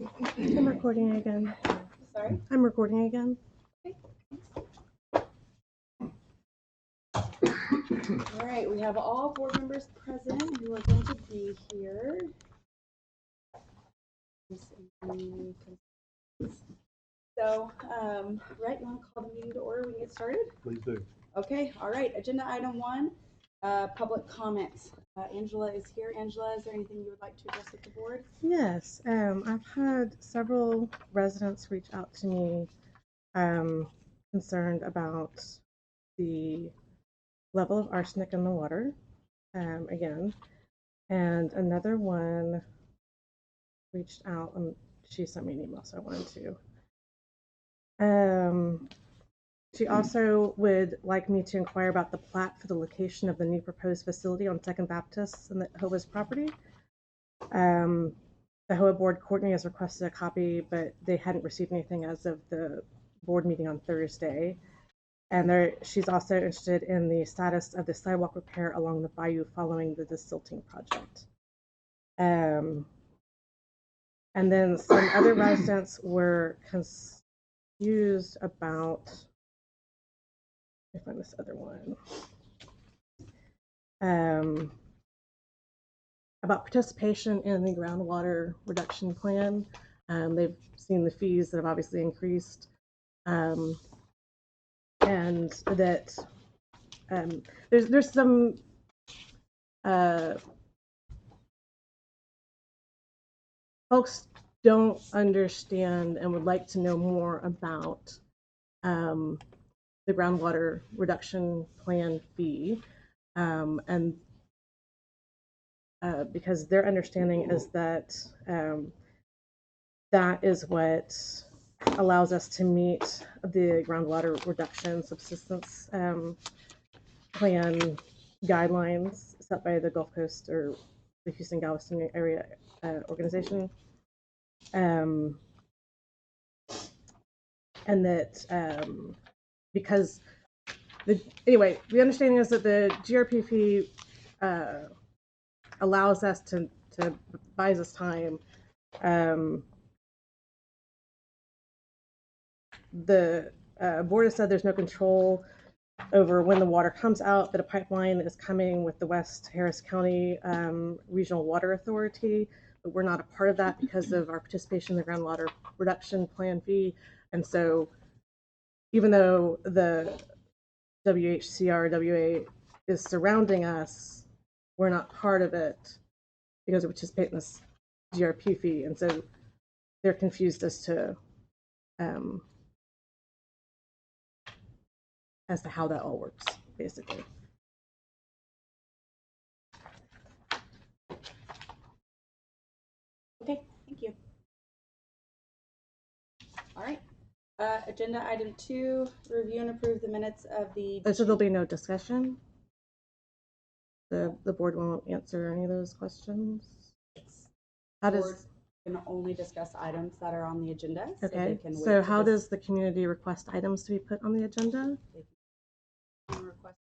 I'm recording again. Sorry? I'm recording again. All right, we have all board members present who are going to be here. So, Wright, you want to call the meeting to order? We can get started? Please do. Okay, all right. Agenda item 1, public comments. Angela is here. Angela, is there anything you would like to address with the board? Yes, I've had several residents reach out to me concerned about the level of arsenic in the water again. And another one reached out and she sent me an email, so I wanted to. She also would like me to inquire about the plat for the location of the new proposed facility on Second Baptist and the HOA's property. The HOA board coordinator has requested a copy, but they hadn't received anything as of the board meeting on Thursday. And she's also interested in the status of the sidewalk repair along the bayou following the desilting project. And then some other residents were confused about, let me find this other one, about participation in the Groundwater Reduction Plan. They've seen the fees that have obviously increased, and that there's some folks don't understand and would like to know more about the Groundwater Reduction Plan fee, and because their understanding is that that is what allows us to meet the groundwater reduction subsistence plan guidelines set by the Gulf Coast or the Houston Galveston area organization. And that because anyway, the understanding is that the GRP fee allows us to buys us time. The board has said there's no control over when the water comes out, that a pipeline is coming with the West Harris County Regional Water Authority, but we're not a part of that because of our participation in the Groundwater Reduction Plan fee. And so even though the WHCR, WA is surrounding us, we're not part of it because we participate in this GRP fee. And so they're confused as to how that all works, basically. Okay, thank you. All right. Agenda item 2, review and approve the minutes of the. So there'll be no discussion? The board won't answer any of those questions? How does... Board can only discuss items that are on the agenda. Okay, so how does the community request items to be put on the agenda? Request.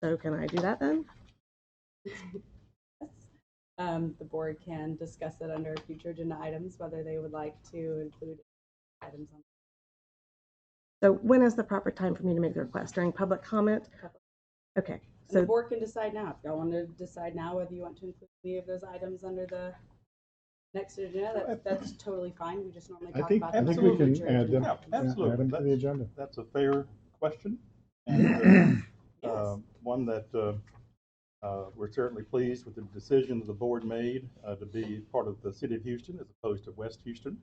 So can I do that then? The board can discuss it under future agenda items, whether they would like to include items on. So when is the proper time for me to make the request? During public comment? Okay. So the board can decide now. If y'all want to decide now whether you want to include any of those items under the next agenda, that's totally fine. We just normally talk about them. I think we can add them. Yeah, absolutely. Add them to the agenda. That's a fair question, and yes. One that we're certainly pleased with the decision that the board made to be part of the city of Houston as opposed to West Houston.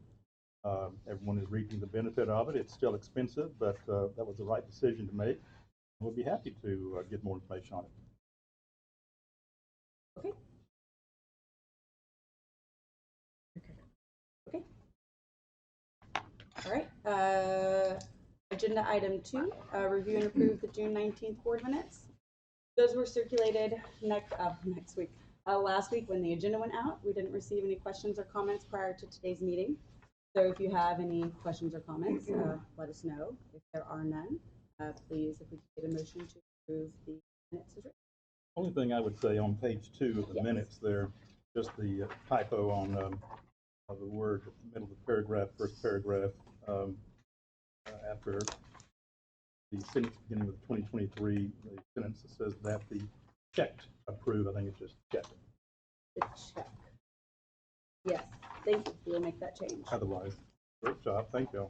Everyone is reaping the benefit of it. It's still expensive, but that was the right decision to make. We'll be happy to get more information on it. Okay. Okay. All right. Agenda item 2, review and approve the June 19th board minutes. Those were circulated next week. Last week when the agenda went out, we didn't receive any questions or comments prior to today's meeting. So if you have any questions or comments, let us know. If there are none, please, if we could get a motion to approve the minutes. Only thing I would say on page 2 of the minutes there, just the typo on the word middle of the paragraph, first paragraph, after the sentence beginning with 2023, the sentence that says that the checked approve, I think it's just checked. The check. Yes, thank you. We'll make that change. Otherwise, great job. Thank you.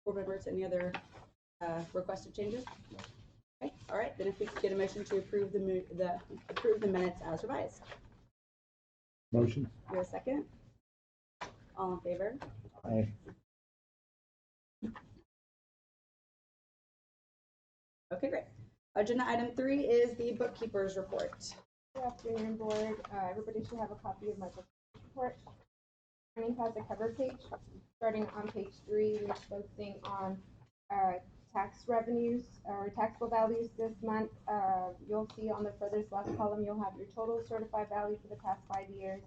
Board members, any other requested changes? Okay, all right, then if we could get a motion to approve the minutes as revised. Motion. You have a second? All in favor? Aye. Okay, great. Agenda item 3 is the Bookkeepers Report. Good afternoon, board. Everybody should have a copy of my bookkeepers report. Training has a cover page. Starting on page 3, we're focusing on tax revenues or taxable values this month. You'll see on the furthest left column, you'll have your total certified value for the past 5 years.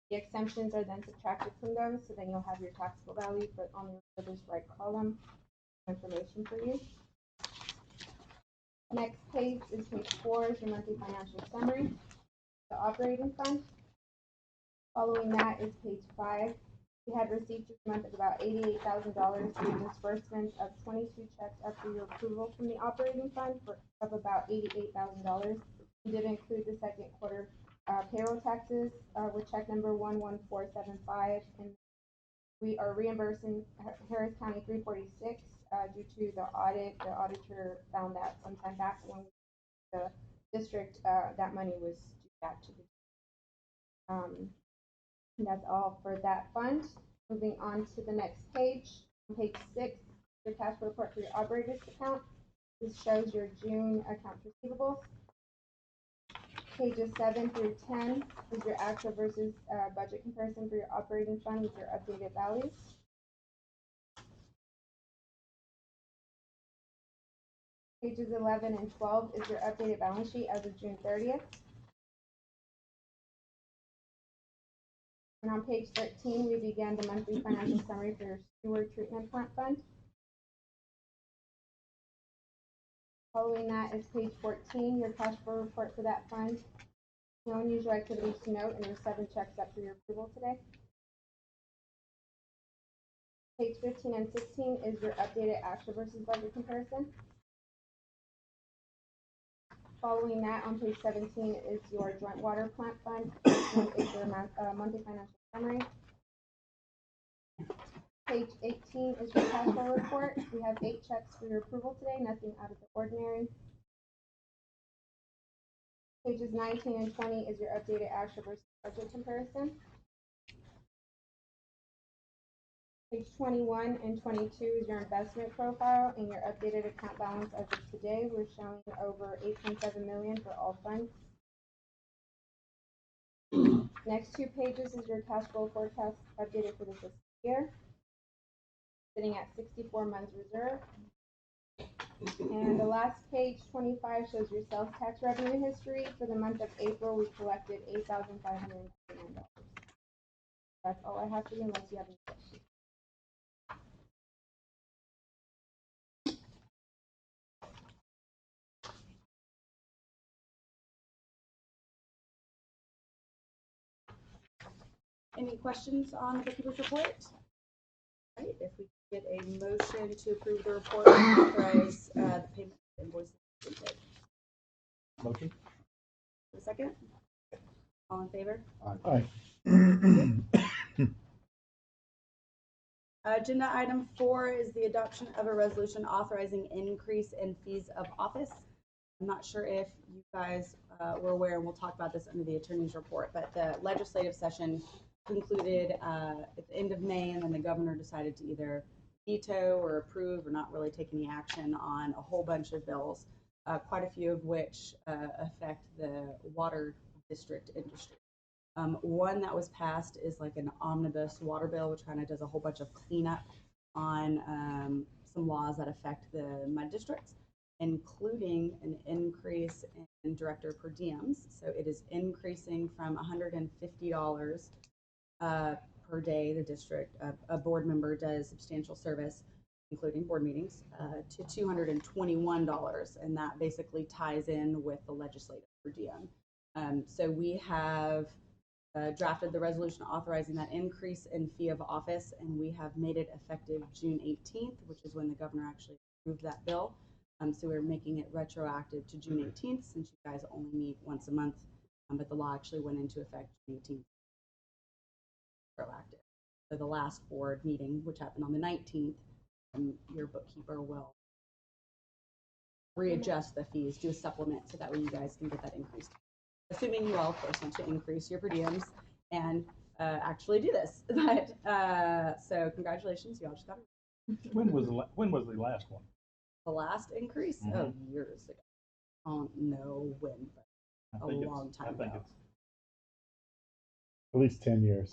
The exemptions are then subtracted from those, so then you'll have your taxable value, but on the furthest right column, information for you. Next page is page 4, is your monthly financial summary, the operating fund. Following that is page 5. We had receipts this month of about $88,000 through disbursements of 22 checks after your approval from the operating fund of about $88,000. We did include the second quarter payroll taxes with check number 11475, and we are reimbursing Harris County 346 due to the audit. The auditor found that sometime back when the district that money was due back to the that's all for that fund. Moving on to the next page, on page 6, your cash flow report for your operators account. This shows your June accounts receivables. Pages 7 through 10 is your actual versus budget comparison for your operating fund with your updated values. Pages 11 and 12 is your updated balance sheet as of June 30th. And on page 13, we began the monthly financial summary for your sewer treatment plant fund. Following that is page 14, your cash flow report for that fund. No unusual activities to note, and there's 7 checks up for your approval today. Page 15 and 16 is your updated actual versus budget comparison. Following that, on page 17 is your joint water plant fund. Is your monthly financial summary. Page 18 is your cash flow report. We have 8 checks for your approval today, nothing out of the ordinary. Pages 19 and 20 is your updated actual versus budget comparison. Page 21 and 22 is your investment profile and your updated account balance as of today. We're showing over $8.7 million for all funds. Next 2 pages is your cash flow forecast updated for the fiscal year, sitting at 64 months reserve. And the last page, 25, shows your sales tax revenue history. For the month of April, we collected $8,599. That's all I have for you, unless you have any questions. Any questions on the Bookkeepers Report? All right, if we could get a motion to approve the report and authorize the payment of invoices. Motion. A second? All in favor? Aye. Agenda item 4 is the adoption of a resolution authorizing increase in fees of office. I'm not sure if you guys were aware, and we'll talk about this under the attorney's report, but the legislative session concluded at the end of May, and then the governor decided to either veto or approve or not really take any action on a whole bunch of bills, quite a few of which affect the water district industry. One that was passed is like an omnibus water bill, which kind of does a whole bunch of cleanup on some laws that affect the mud districts, including an increase in director per diems. So it is increasing from $150 per day the district, a board member does substantial service, including board meetings, to $221, and that basically ties in with the legislative per diem. So we have drafted the resolution authorizing that increase in fee of office, and we have made it effective June 18th, which is when the governor actually approved that bill. So we're making it retroactive to June 18th, since you guys only meet once a month, but the law actually went into effect June 18th. Retroactive. So the last board meeting, which happened on the 19th, your bookkeeper will readjust the fees, do a supplement, so that way you guys can get that increased. Assuming you all, of course, want to increase your per diems and actually do this. But so congratulations, you all just got it. When was the last one? The last increase? Oh, years ago. I don't know when, but a long time ago. It's At least 10 years.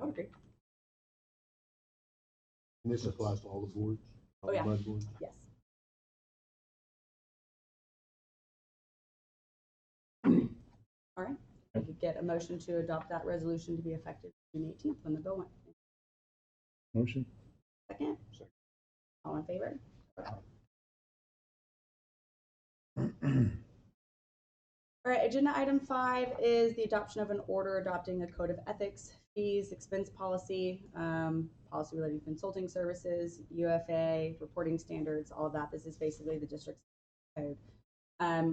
Okay. And this applies to all the boards? Oh, yeah. Boards? Yes. All right. I could get a motion to adopt that resolution to be effective June 18th when the bill went. Motion? Second. Second. All in favor? All right, agenda item 5 is the adoption of an order adopting a code of ethics, fees, expense policy, policy related to consulting services, UFA, reporting standards, all of that. This is basically the district's code.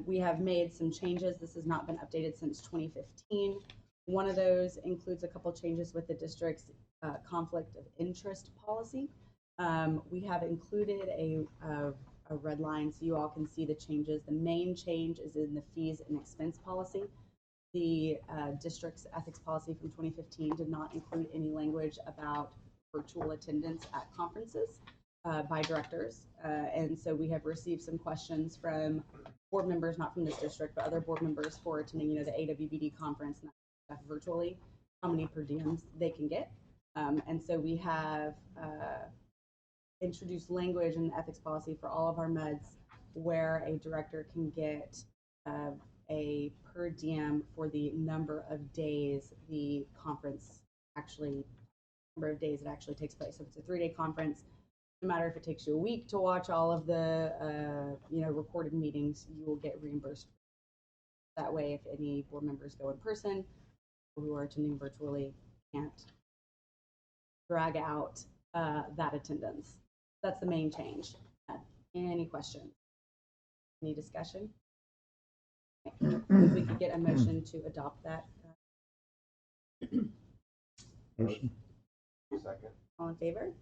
We have made some changes. This has not been updated since 2015. One of those includes a couple changes with the district's conflict of interest policy. We have included a red line so you all can see the changes. The main change is in the fees and expense policy. The district's ethics policy from 2015 did not include any language about virtual attendance at conferences by directors. And so we have received some questions from board members, not from this district, but other board members for attending, the AWBD conference and that stuff virtually, how many per diems they can get. And so we have introduced language in the ethics policy for all of our MEDs where a director can get a per diem for the number of days the conference number of days it actually takes place. So if it's a 3-day conference, no matter if it takes you a week to watch all of the recorded meetings, you will get reimbursed. That way, if any board members go in person, people who are attending virtually can't drag out that attendance. That's the main change. Any questions? Any discussion? Okay. If we could get a motion to adopt that. Motion? Second. All in favor?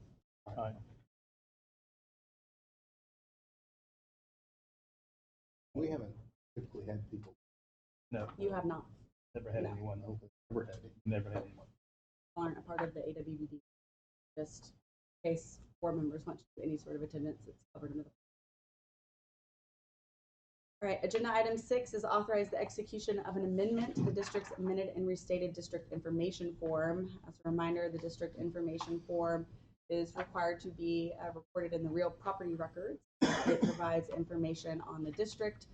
Aye. We haven't typically had people. No, You have not. never had No. anyone. Never had it. Never had anyone. Aren't a part of the AWBD. Just in case board members want to do any sort of attendance, it's covered under the. All right, agenda item 6 is authorize the execution of an amendment to the district's amended and restated district information form. As a reminder, the district information form is required to be recorded in the real property records. It provides information on the district,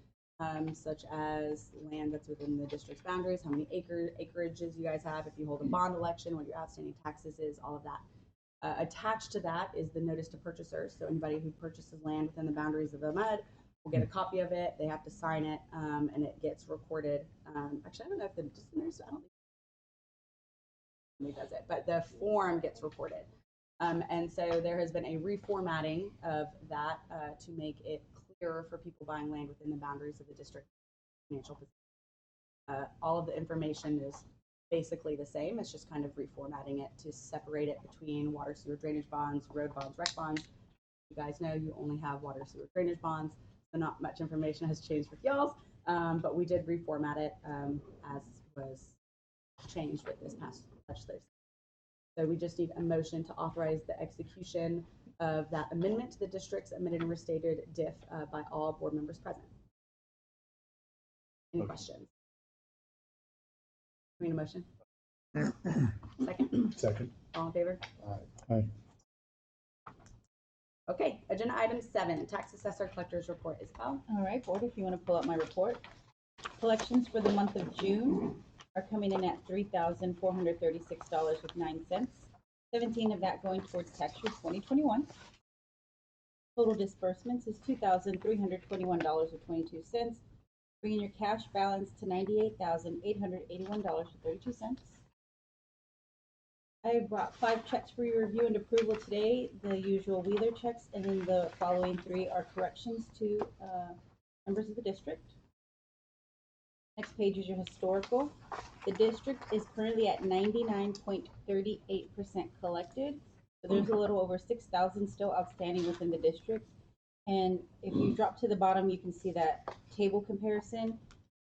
such as land that's within the district's boundaries, how many acreages you guys have, if you hold a bond election, what your outstanding taxes is, all of that. Attached to that is the notice to purchasers. So anybody who purchases land within the boundaries of the MUD will get a copy of it. They have to sign it, and it gets recorded. Actually, I don't know if I don't think it does it, but the form gets recorded. And so there has been a reformatting of that to make it clearer for people buying land within the boundaries of the district financial position. All of the information is basically the same. It's just kind of reformatting it to separate it between water, sewer, drainage bonds, road bonds, rec bonds. You guys know you only have water, sewer, drainage bonds, so not much information has changed with y'all's, but we did reformat it as was changed with this past legislative. So we just need a motion to authorize the execution of that amendment to the district's amended and restated DIF by all board members present. Any questions? We need a motion. Second? Second. All in favor? Aye. Okay, agenda item 7, tax assessor collector's report. Isabel? All right, board, if you want to pull up my report. Collections for the month of June are coming in at $3,436.09. 17 of that going towards tax year 2021. Total disbursements is $2,321.22, bringing your cash balance to $98,881.32. I brought 5 checks for your review and approval today, the usual Wheeler checks, and then the following 3 are corrections to members of the district. Next page is your historical. The district is currently at 99.38% collected. So there's a little over 6,000 still outstanding within the district. And if you drop to the bottom, you can see that table comparison.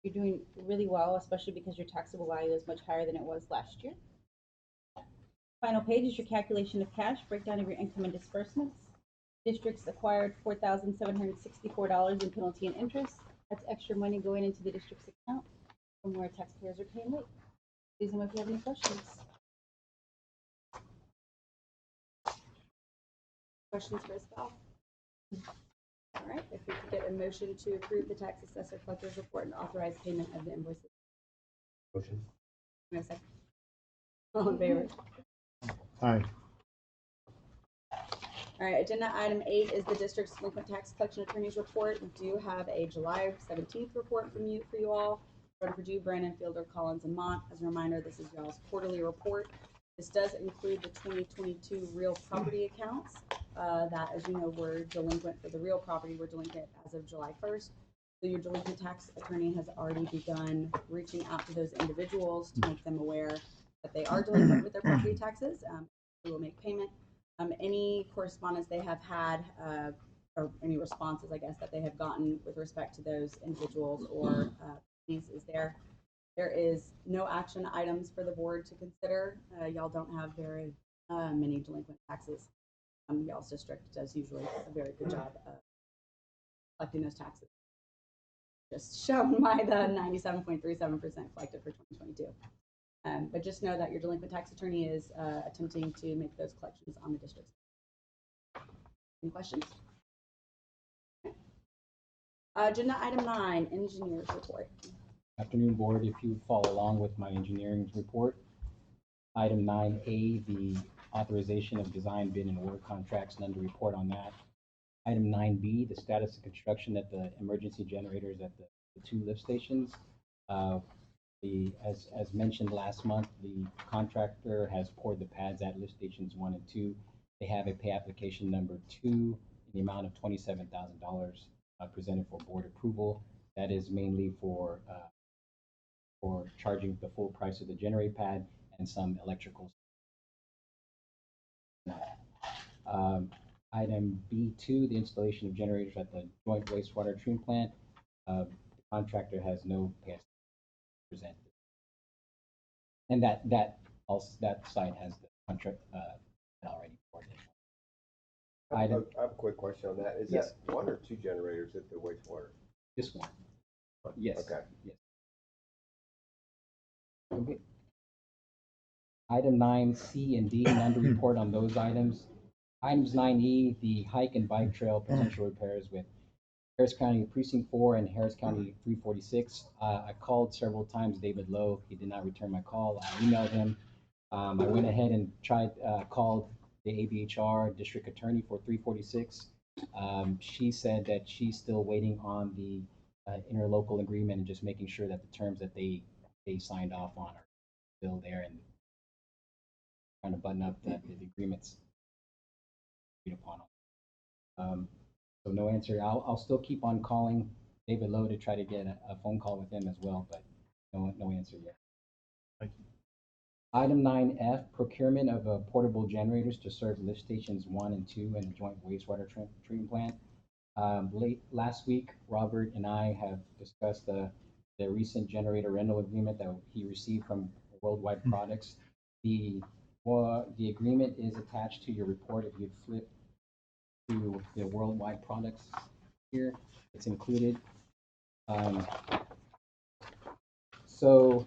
You're doing really well, especially because your taxable value is much higher than it was last year. Final page is your calculation of cash, breakdown of your income and disbursements. Districts acquired $4,764 in penalty and interest. That's extra money going into the district's account from where taxpayers are paying late. Please know if you have any questions. Questions for Isabel? All right, if we could get a motion to approve the tax assessor collector's report and authorize payment of the invoices. Motion. No second. All in favor? Aye. All right, agenda item 8 is the district's delinquent tax collection attorney's report. We do have a July 17th report for you all. From Purdue, Brandon, Fielder, Collins, and Mont. As a reminder, this is y'all's quarterly report. This does include the 2022 real property accounts that, as you know, were delinquent for the real property. We're delinquent as of July 1st. So your delinquent tax attorney has already begun reaching out to those individuals to make them aware that they are delinquent with their property taxes. They will make payment. Any correspondence they have had, or any responses, I guess, that they have gotten with respect to those individuals or is there. There is no action items for the board to consider. Y'all don't have very many delinquent taxes. Y'all's district does usually a very good job of collecting those taxes. Just shown by the 97.37% collected for 2022. But just know that your delinquent tax attorney is attempting to make those collections on the district. Any questions? Agenda item 9, engineer's report. Afternoon, board. If you follow along with my engineering report, item 9A, the authorization of design, bid, and award contracts, none to report on that. Item 9B, the status of construction at the emergency generators at the 2 lift stations. As mentioned last month, the contractor has poured the pads at lift stations 1 and 2. They have a pay application number 2 in the amount of $27,000 presented for board approval. That is mainly for charging the full price of the generator pad and some electrical. Item B2, the installation of generators at the joint wastewater treatment plant. The contractor has no pay presented. And that site has the contract already reported. I have a quick question on that. Is Yes. that 1 or 2 generators at the wastewater? This one. Yes. Okay. Yes. Okay. Item 9C and D, none to report on those items. Items 9E, the hike and bike trail potential repairs with Harris County Precinct 4 and Harris County 346. I called several times David Lowe. He did not return my call. I emailed him. I went ahead and called the ABHR district attorney for 346. She said that she's still waiting on the interlocal agreement and just making sure that the terms that they signed off on are still there and trying to button up the agreements agreed upon. So no answer. I'll still keep on calling David Lowe to try to get a phone call with him as well, but no answer yet. Thank you. Item 9F, procurement of portable generators to serve lift stations 1 and 2 in the joint wastewater treatment plant. Late last week, Robert and I have discussed the recent generator rental agreement that he received from Worldwide Products. The agreement is attached to your report. If you flip to the Worldwide Products here, it's included. So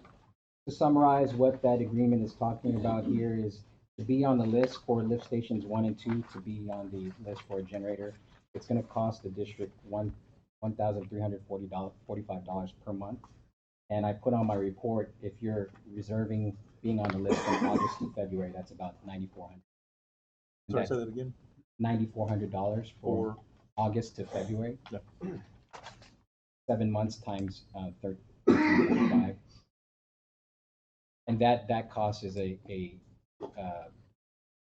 to summarize what that agreement is talking about here is to be on the list for lift stations 1 and 2, to be on the list for a generator. It's going to cost the district $1,345 per month. And I put on my report, if you're reserving being on the list from August to February, that's about $9,400. Sorry, say that again. $9,400 for August to February. Yep. 7 months times 13.5. And that cost is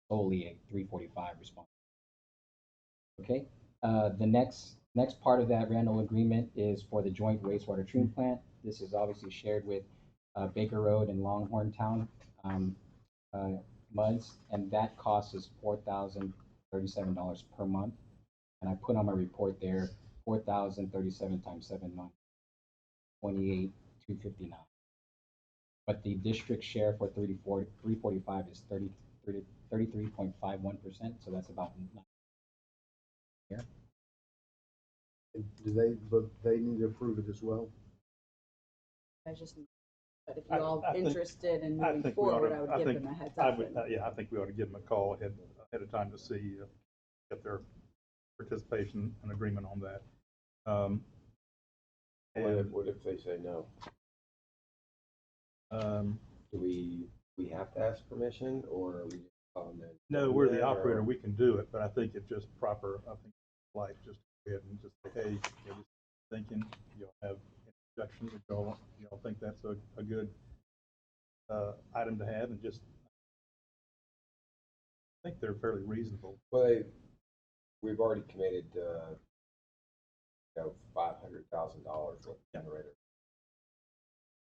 solely a 345 response. Okay. The next part of that rental agreement is for the joint wastewater treatment plant. This is obviously shared with Baker Road and Longhorn Town MUDs, and that cost is $4,037 per month. And I put on my report there 4,037 times 7 months, 28,259. But the district share for 345 is 33.51%, so that's about 9 here. But they need to approve it as well? I just, but if you're all I think- interested in I moving think we ought forward, to- I would I give think them a heads I up. would, I think we ought to give them a call ahead of time to see, get their participation and agreement on that. What if they say no? Do we have to ask permission, or are we just calling them? No, we're the operator, we can do it, but I think it's just proper, I think, like, just go ahead and just say, hey, you're just thinking, you'll have introductions, if y'all think that's a good item to have, and just, I think they're fairly reasonable. Well, we've already committed, $500,000 worth of generator.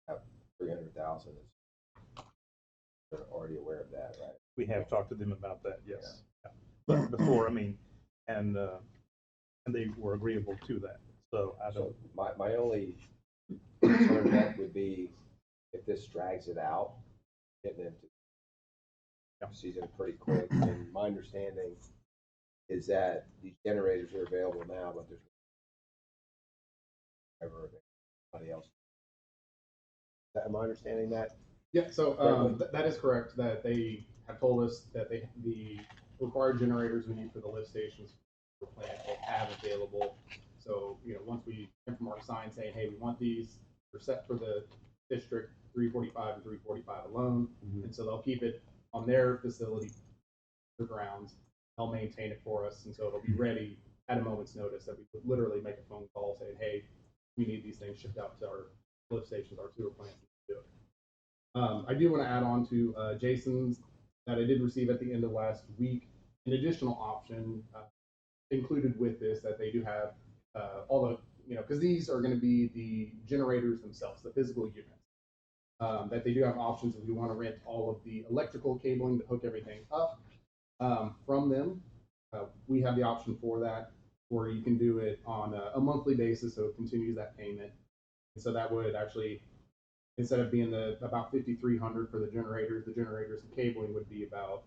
Have 300,000 is, they're already aware of that, right? We have talked to them about that, yes. Yeah. But before, I mean, and they were agreeable to that, so I don't. So my only concern that would be if this drags it out, getting into season pretty quick. And my understanding is that these generators are available now, but there's never anybody else. Am I understanding that? Yeah, so that is correct, that they have told us that the required generators we need for the lift stations for plant they have available. So, once we come from our sign saying, hey, we want these, they're set for the district 345 and 345 alone. Mm-hmm. And so they'll keep it on their facility, the grounds, they'll maintain it for us, and so it'll be ready at a moment's notice that we would literally make a phone call saying, hey, we need these things shipped out to our lift stations, our sewer plants to do it. I do want to add on to Jason's that I did receive at the end of last week an additional option included with this, that they do have all the, because these are going to be the generators themselves, the physical units, that they do have options if you want to rent all of the electrical cabling to hook everything up from them. We have the option for that, or you can do it on a monthly basis, so it continues that payment. And so that would actually, instead of being about $5,300 for the generators and cabling would be about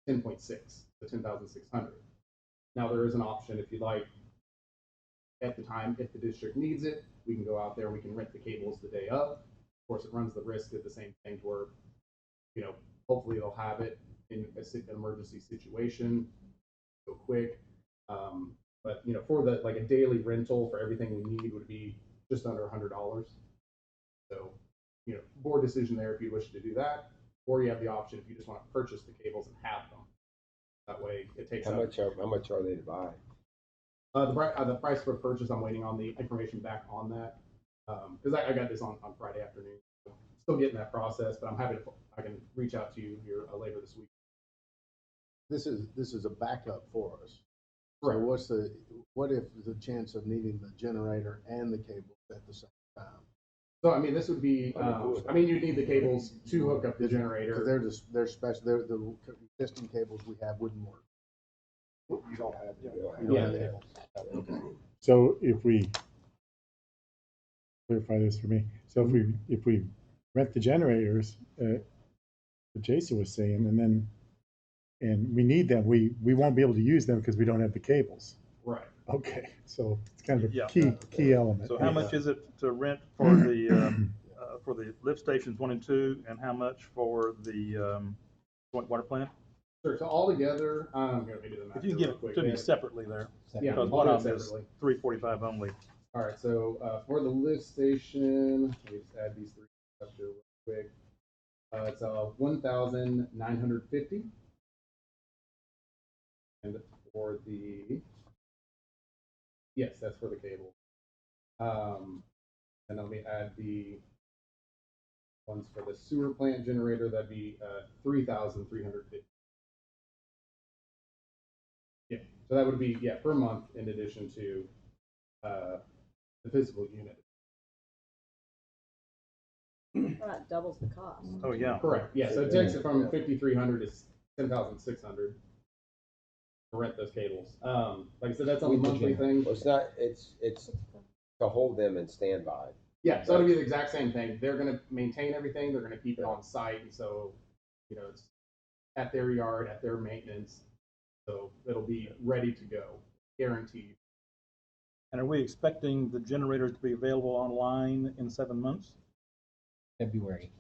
10.6 to 10,600. Now there is an option if you'd like. At the time, if the district needs it, we can go out there and we can rent the cables the day of. Of course, it runs the risk of the same thing where, hopefully they'll have it in an emergency situation, go quick. But for a daily rental for everything we need would be just under $100. So, board decision there if you wish to do that, or you have the option if you just want to purchase the cables and have them. That way, it takes How much are they to buy? The price for purchase, I'm waiting on the information back on that, because I got this on Friday afternoon. So still getting that process, but I'm happy I can reach out to you here later this week. This is a backup for us. Right. So what if the chance of needing the generator and the cable at the same time? So I mean, this would be, you need the cables to hook up the generator. Because they're special. The existing cables we have wouldn't work. You don't have Yeah. Okay. So if we clarify this for me, so if we rent the generators, what Jason was saying, and we need them, we won't be able to use them because we don't have the cables. Right. Okay, so it's kind of a Yeah. key element. So how much is it to rent for the lift stations 1 and 2, and how much for the joint water plant? Sure. So all together, here, let me do the math If you can here give real it quick. to me separately there, Yeah, because I'll one do it of them is separately. 345 only. All right, so for the lift station, let me just add these three up here real quick. It's 1,950, and for the Yes, that's for the cable. And let me add the ones for the sewer plant generator. That'd be 3,350. Yeah, so that would be per month in addition to the physical unit. That doubles the cost. Oh, yeah. Correct. Yeah, so it takes it from 5,300 to 10,600 to rent those cables. Like I said, that's a monthly thing. Well, it's to hold them in standby. Yeah, so it'll be the exact same thing. They're going to maintain everything. They're going to keep it on site, and so it's at their yard, at their maintenance. So it'll be ready to go, guaranteed. And are we expecting the generators to be available online in 7 months? February.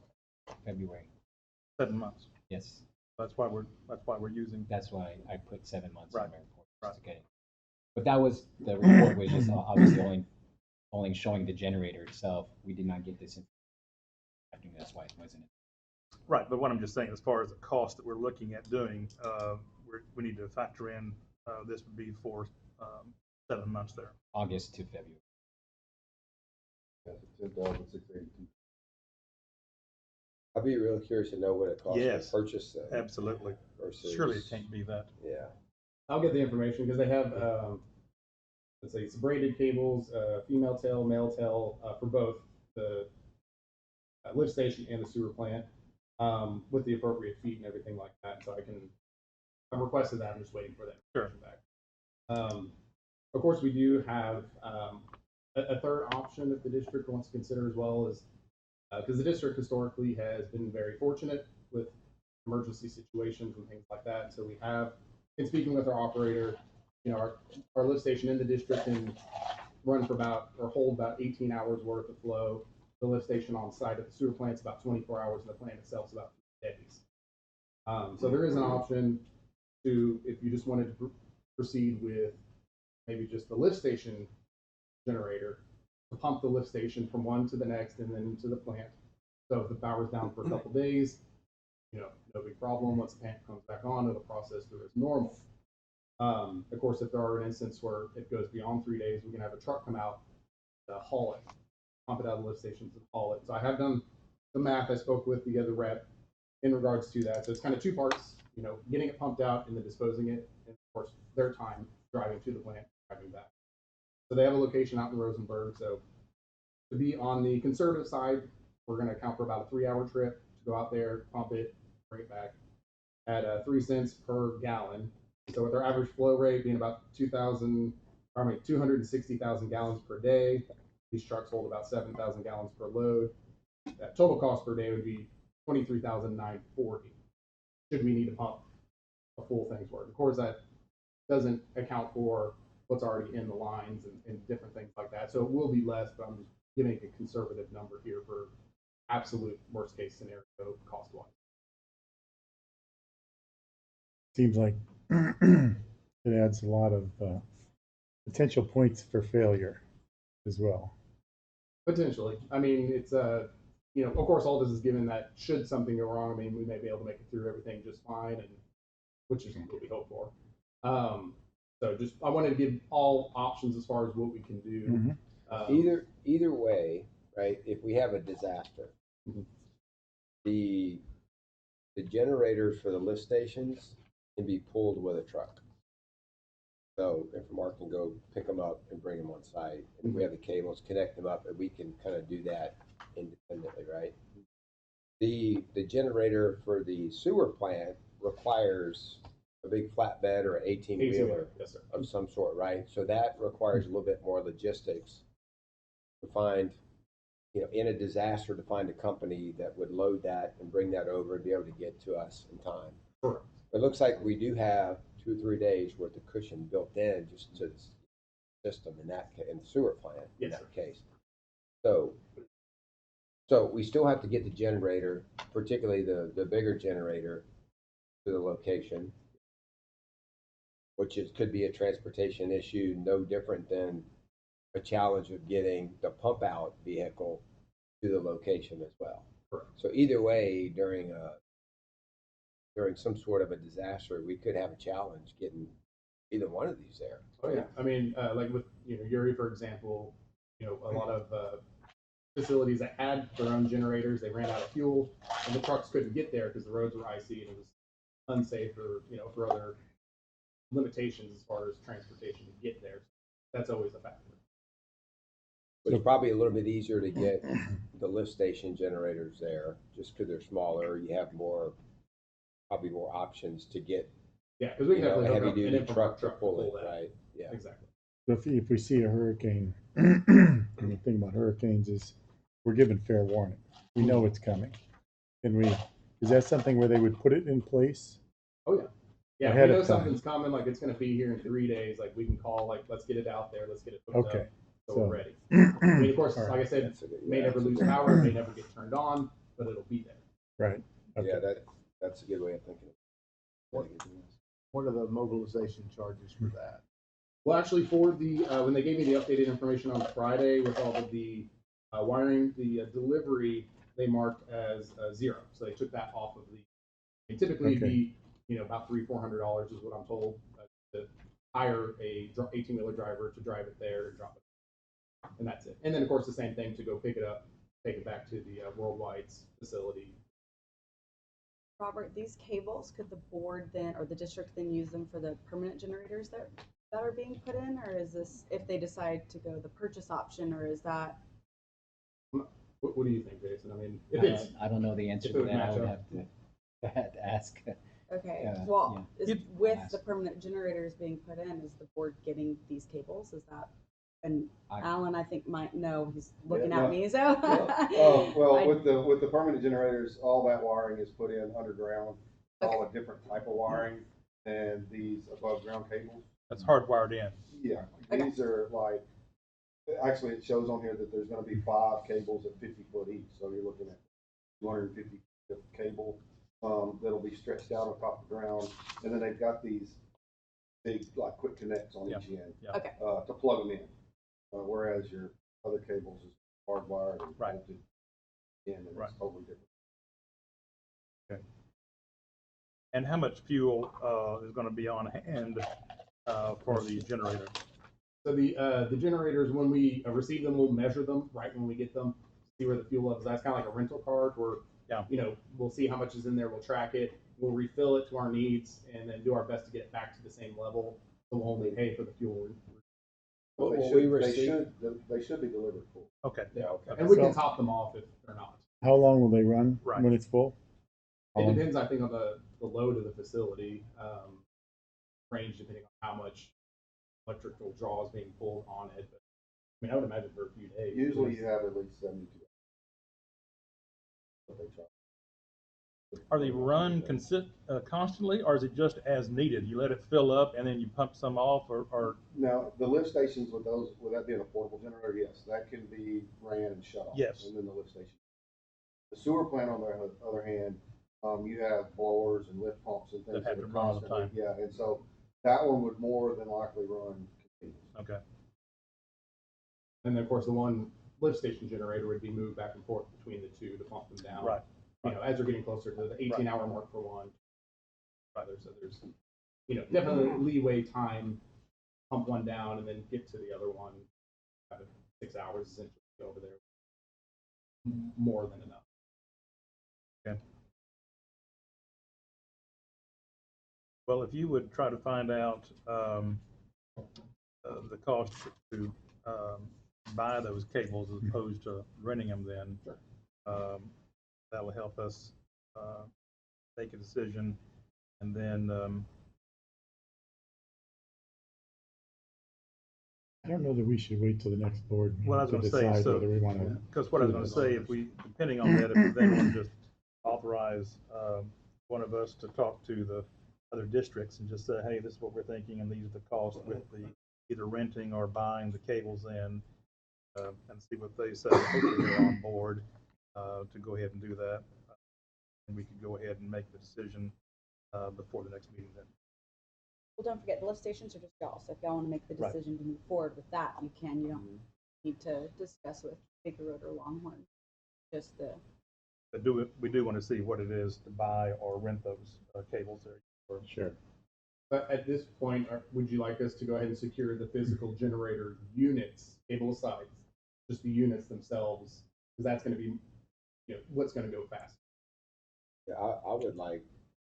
7 months. Yes, That's why we're using. that's why I put 7 months Right. in my report. Right. To get it. But that was, the report was just obviously only showing the generator itself. We did not get this in. I think that's why it wasn't. Right, but what I'm just saying, as far as the cost that we're looking at doing, we need to factor in, this would be for 7 months there. August to February. I'd be real curious to know what it costs Yes, to purchase them. Absolutely. Versus, Surely it can't be that. Yeah. I'll get the information because they have, let's say, it's braided cables, female tail, male tail, for both the lift station and the sewer plant, with the appropriate feet and everything like that. So I've requested that. I'm just waiting for that information back. Of course, we do have a third option that the district wants to consider as well, is because the district historically has been very fortunate with emergency situations and things like that. So we have, in speaking with our operator, our lift station in the district can run for hold about 18 hours worth of flow. The lift station on site at the sewer plant is about 24 hours, and the plant itself is about 3 days. So there is an option to, if you just wanted to proceed with maybe just the lift station generator, to pump the lift station from one to the next and then into the plant. So if the power's down for a couple days, no big problem. Once the plant comes back on, it'll process through as normal. Of course, if there are an instance where it goes beyond 3 days, we can have a truck come out to haul it, pump it out of the lift stations and haul it. So I have done the math. I spoke with the other rep in regards to that. So it's kind of two parts, getting it pumped out and then disposing it, and of course their time driving to the plant, driving back. So they have a location out in Rosenberg. So to be on the conservative side, we're going to account for about a 3-hour trip to go out there, pump it, bring it back at 3 cents per gallon. So with our average flow rate being about 260,000 gallons per day, these trucks hold about 7,000 gallons per load. That total cost per day would be $23,940. Should we need to pump a full thing's worth? Of course, that doesn't account for what's already in the lines and different things like that. So it will be less, but I'm just giving a conservative number here for absolute worst case scenario cost wise. Seems like it adds a lot of potential points for failure as well. Potentially. I mean, it's of course, all this is given that should something go wrong, I mean, we may be able to make it through everything just fine, and which is what we hope for. So just, I wanted to give all options as far as what we can do. Either way, right? If we have a disaster, the generators for the lift stations can be pulled with a truck. So if Mark can go pick them up and bring them on site, and if we have the cables, connect them up, and we can kind of do that independently, right? The generator for the sewer plant requires a big flatbed or an 18-wheeler yes, sir. of some sort, right? So that requires a little bit more logistics to find, in a disaster, to find a company that would load that and bring that over and be able to get to us in time. Sure. It looks like we do have 2 or 3 days worth of cushion built in just to the system in the sewer plant in Yes, that sir. case. So we still have to get the generator, particularly the bigger generator, to the location, which could be a transportation issue, no different than a challenge of getting the pump out vehicle to the location as well. Correct. So either way, during some sort of a disaster, we could have a challenge getting either one of these there. Oh yeah, I mean, like with Uri, for example, a lot of facilities that had their own generators, they ran out of fuel, and the trucks couldn't get there because the roads were icy and it was unsafe, or for other limitations as far as transportation to get there. That's always a factor. But it's probably a little bit easier to get the lift station generators there, just because they're smaller. You have probably more options to get. Yeah, because we can a definitely hook heavy up an duty infrared truck to truck pull it, that. right? Yeah, Exactly. So if we see a hurricane, and the thing about hurricanes is we're given fair warning. We know it's coming. Is that something where they would put it in place? Oh yeah. Yeah, Ahead we know of time. something's coming, like it's gonna be here in 3 days, like we can call, like, let's get it out there, let's get it hooked Okay. up, so So- we're ready. I mean, of course, All right. like I said, That's a good- may yeah, never that's a lose good- power, may never get turned on, but it'll be there. Right. Okay. Yeah, that's a good way of thinking. What are the mobilization charges for that? Well, actually, for the, when they gave me the updated information on Friday with all of the wiring, the delivery, they marked as 0. So they took that off of the, typically it'd be, about $300-400 is what I'm told, to hire a 18-wheeler driver to drive it there and drop it. And that's it. And then, of course, the same thing to go pick it up, take it back to the Worldwide's facility. Robert, these cables, could the board then, or the district then use them for the permanent generators that are being put in? Or is this, if they decide to go the purchase option, or is that? What do you think, Jason? I mean, if it's, I don't know the answer if to it would that. I match would up. have to ask. Okay, Yeah, well, yeah. with the permanent generators being put in, is the board getting these cables? Is that, and Alan, I think might know, he's looking at me, so. Well, I- with the permanent generators, all that wiring is put in underground, all a different type of wiring than these above ground cables. That's hardwired in. Yeah, Okay. these are like, actually it shows on here that there's gonna be 5 cables at 50 foot each, so you're looking at 250 feet of cable, that'll be stretched out on top of the ground, and then they've got these big, like, quick connects on each end. Yeah. Okay. To plug them in, whereas your other cables is hardwired and Right. bolted in, and Right. it's totally different. And how much fuel is going to be on hand for the generator? So the generators, when we receive them, we'll measure them right when we get them, see where the fuel level is. That's kind of like a rental card where, we'll see how much is in there, we'll track it, we'll refill it to our needs, and then do our best to get it back to the same level. So we'll only pay for the fuel. Well, They should be delivered full. Okay. Yeah, Okay. and we can top them off if they're not. How long will they run Right. when it's full? It depends, I think, on the load of the facility, range depending on how much electrical draw is being pulled on it. But, I mean, I would imagine for a few days. Usually you have at least 72. What they try. Are they run constantly, or is it just as needed? You let it fill up and then you pump some off, or Now, the lift stations with that being a portable generator, yes, that can be ran and shut off. Yes. And then the lift station. The sewer plant, on the other hand, you have blowers and lift pumps and things That have that to are run all the constantly, time. yeah, and so that one would more than likely run continuously. okay? And then, of course, the one lift station generator would be moved back and forth between the two to pump them down. Right. As we're getting closer to the 18-hour mark for one. So there's, definitely leeway time, pump one down and then get to the other one. Have it 6 hours essentially over there. More than enough. Okay. Well, if you would try to find out the cost to buy those cables as opposed to renting them, then that will help us make a decision, and then I don't know that we should wait till the next board well, I was to going to say, decide so whether we want to. because what I was going to say, if we, depending on that, if they want to just authorize one of us to talk to the other districts and just say, hey, this is what we're thinking, and these are the costs with the either renting or buying the cables in, and see what they say. Hopefully they're on board to go ahead and do that, and we could go ahead and make the decision before the next meeting then. Well, don't forget, the lift stations are just y'all, so if y'all want to make the Right. decision to move forward with that, you can. You don't need to discuss with Bigger Road or Longhorn. Just the. But we do want to see what it is to buy or rent those cables there. Sure. But at this point, would you like us to go ahead and secure the physical generator units, cable aside, just the units themselves? Because that's going to be, what's going to go fast. Yeah, I would like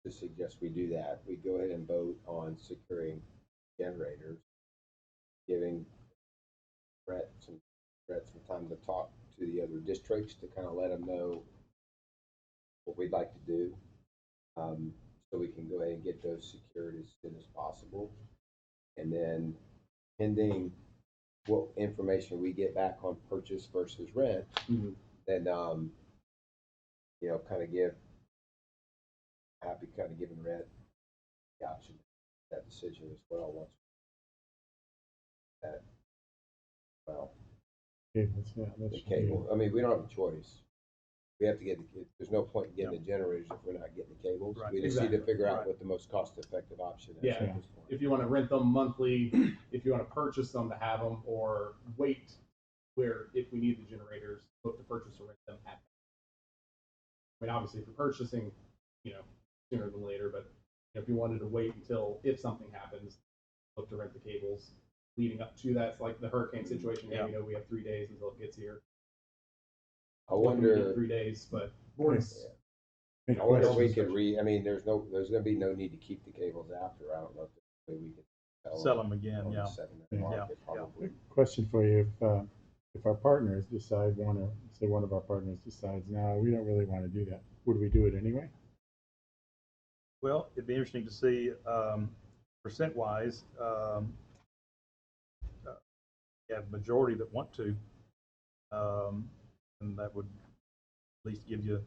to suggest we do that. We go ahead and vote on securing generators, giving Brett some time to talk to the other districts to kind of let them know what we'd like to do. So we can go ahead and get those secured as soon as possible. And then pending what information we get back on purchase versus rent, then, kind of giving Rhett the option, that decision as well, once that, well, Cables, yeah, that the should be- cable, I mean, we don't have a choice. We have to get there's no point in getting the generators if we're not getting the cables. Right. We just need to Exactly. figure out Right. what the most cost-effective option is Yeah. at this point. If you want to rent them monthly, if you want to purchase them to have them, or wait, where if we need the generators, look to purchase or rent them at. I mean, obviously, if you're purchasing, sooner than later, but if you wanted to wait until if something happens, look to rent the cables leading up to that. It's like the hurricane situation. Yeah. We have 3 days until it gets here. I Looking to get wonder, 3 days, but boards. Any I wonder if we questions? could there's gonna be no need to keep the cables after. I don't know if there's a way we could Sell them again, on the yeah. secondary Yeah. market, probably. Question for you, if our partners decide, say one of our partners decides, no, we don't really want to do that, would we do it anyway? Well, it'd be interesting to see, percent-wise, you have a majority that want to, and that would at least give you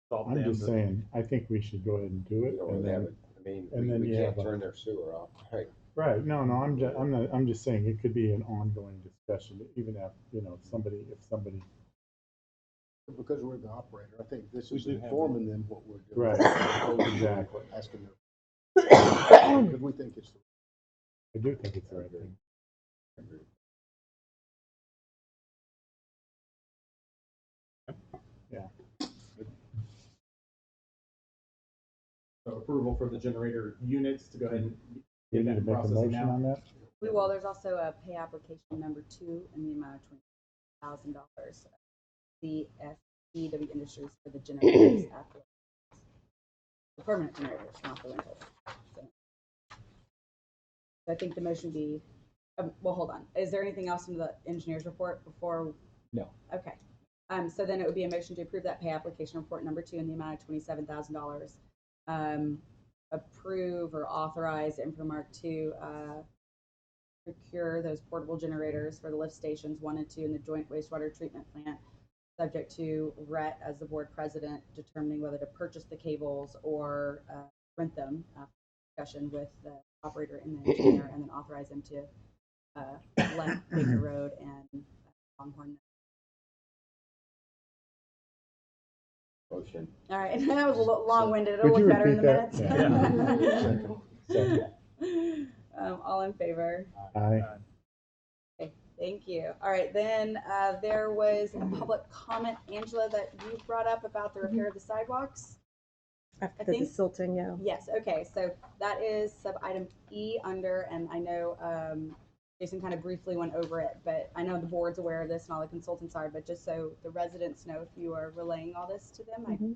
thought I'm then. just saying, I think we should go ahead and do We it. don't And really have then, it, I mean, and then we you can't have a- turn their sewer off, right? right, no, I'm just saying it could be an ongoing discussion, even if, if somebody, Because we're the operator, I think this We is do have informing them what we're doing. Right. as opposed to Exactly. Asking them. Because we think it's, I do think it's the right thing. Yeah. So approval for the generator units to go ahead and We get need to that make a processing motion now. on that? We will. There's also a pay application number 2 in the amount of $20,000. The SEW Industries for the generators at the permanent generators, not the rentals. So I think the motion would be, well, hold on. Is there anything else in the engineer's report before? No. Okay. So then it would be a motion to approve that pay application report number 2 in the amount of $27,000. Approve or authorize Infomark to procure those portable generators for the lift stations 1 and 2 in the joint wastewater treatment plant, subject to Rhett as the board president determining whether to purchase the cables or rent them. Discussion with the operator and the engineer, and then authorize them to let Baker Road and Longhorn. Motion. All right, that was a little long-winded. It'll Could you look better in the repeat that? minutes. Second. All in favor? Aye. Okay, thank you. All right, then there was a public comment, Angela, that you brought up about the repair of the sidewalks. After I the think- silting, yeah. Yes, okay, so that is sub-item E under, and I know Jason kind of briefly went over it, but I know the board's aware of this and all the consultants are, but just so the residents know, if you are relaying all this to them,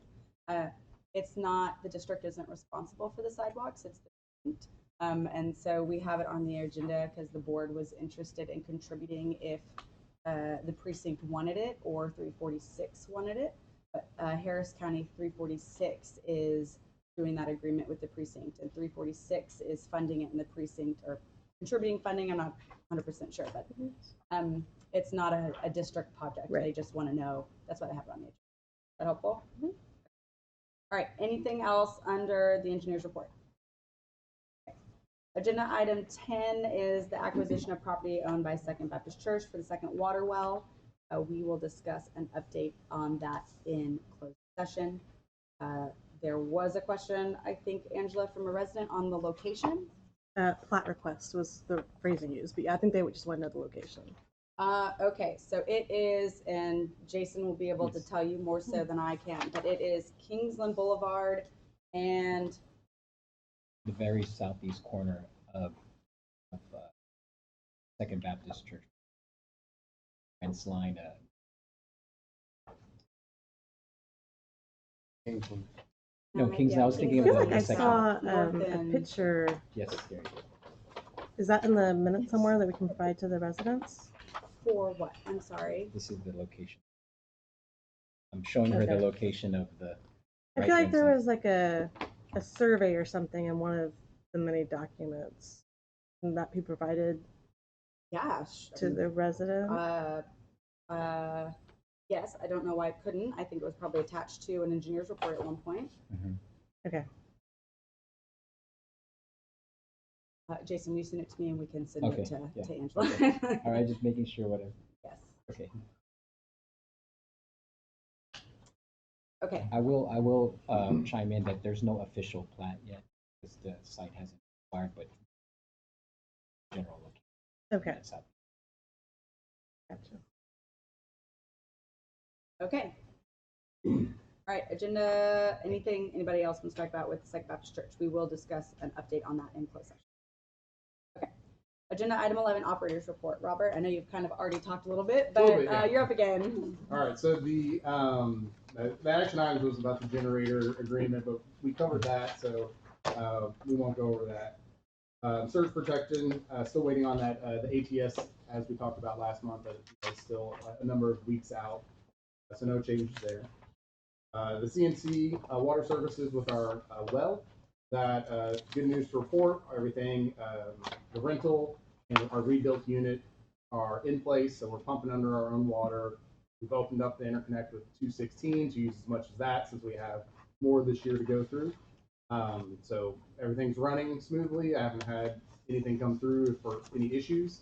it's not, the district isn't responsible for the sidewalks, it's the precinct. And so we have it on the agenda because the board was interested in contributing if the precinct wanted it or 346 wanted it. But Harris County 346 is doing that agreement with the precinct, and 346 is funding it in the precinct or contributing funding. I'm not 100% sure, but it's not a district project. Right. They just want to know. That's why they have it on the agenda. Is that helpful? All right. Anything else under the engineer's report? Okay. Agenda item 10 is the acquisition of property owned by Second Baptist Church for the second water well. We will discuss an update on that in closed session. There was a question, I think, Angela, from a resident on the location. Plat request was the phrasing used, but yeah, I think they would just want to know the location. Okay, so it is, and Jason will be able to tell you more so than I can, but it is Kingsland Boulevard and the very southeast corner of Second Baptist Church. Fence line. No, Kingsland. I was thinking I of feel the, like the I section. saw North a End. picture. Yes, there you go. Is that in the minutes somewhere that we can provide to the residents? For what? I'm sorry. This is the location. I'm showing her the Okay. location of the. I feel like there was like a survey or something in one of the many documents that be provided Yeah. to the resident. Yes, I don't know why I couldn't. I think it was probably attached to an engineer's report at one point. Okay. Jason, you send it to me and we can send Okay, it to, yeah. to Angela. Okay. All right, just making sure whatever. Yes. Okay. Okay. I will chime in that there's no official plat yet because the site hasn't acquired, but general location. Okay. That's how- Gotcha. Okay. All right, agenda, anybody else wants to talk about with the Second Baptist Church? We will discuss an update on that in closed session. Okay. Agenda item 11, operators report. Robert, I know you've kind of already talked a little bit, but yeah. you're up again. All right, so the action items was about the generator agreement, but we covered that, so we won't go over that. Surge protection, still waiting on that, the ATS, as we talked about last month, that is still a number of weeks out, so no changes there. The CNC water services with our well, that good news to report, everything, the rental and our rebuilt unit are in place, so we're pumping under our own water. We've opened up the interconnect with 216 to use as much as that since we have more this year to go through. So everything's running smoothly. I haven't had anything come through for any issues.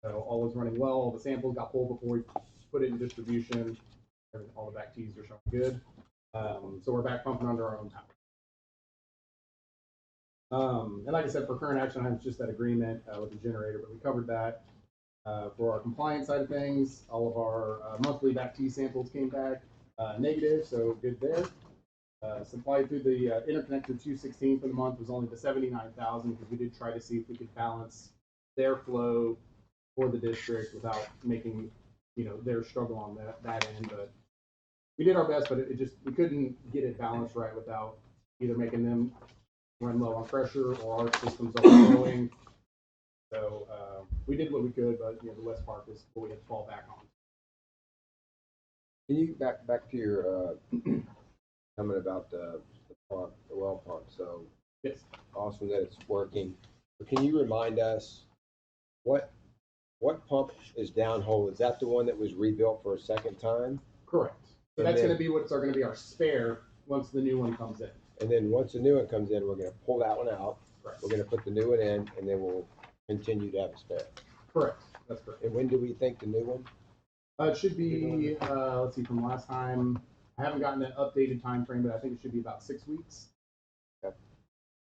So all is running well. All the samples got pulled before we put it in distribution. All the back tees are showing good. So we're back pumping under our own power. And like I said, for current action items, just that agreement with the generator, but we covered that. For our compliance side of things, all of our monthly back tee samples came back negative, so good there. Supplied through the interconnector 216 for the month was only the 79,000 because we did try to see if we could balance their flow for the district without making their struggle on that end. But we did our best, but we couldn't get it balanced right without either making them run low on pressure or our systems overflowing. So we did what we could, but the West Park is what we had to fall back on. Can you back to your comment about the pump, the well pump? So yes, awesome that it's working. But can you remind us what pump is downhole? Is that the one that was rebuilt for a second time? Correct. So that's going to be what's going to be our spare once the new one comes in. And then once the new one comes in, we're going to pull that one out. Correct. We're going to put the new one in, and then we'll continue to have a spare. Correct. That's correct. And when do we think the new one? It should be, let's see, from last time, I haven't gotten an updated time frame, but I think it should be about 6 weeks. Okay.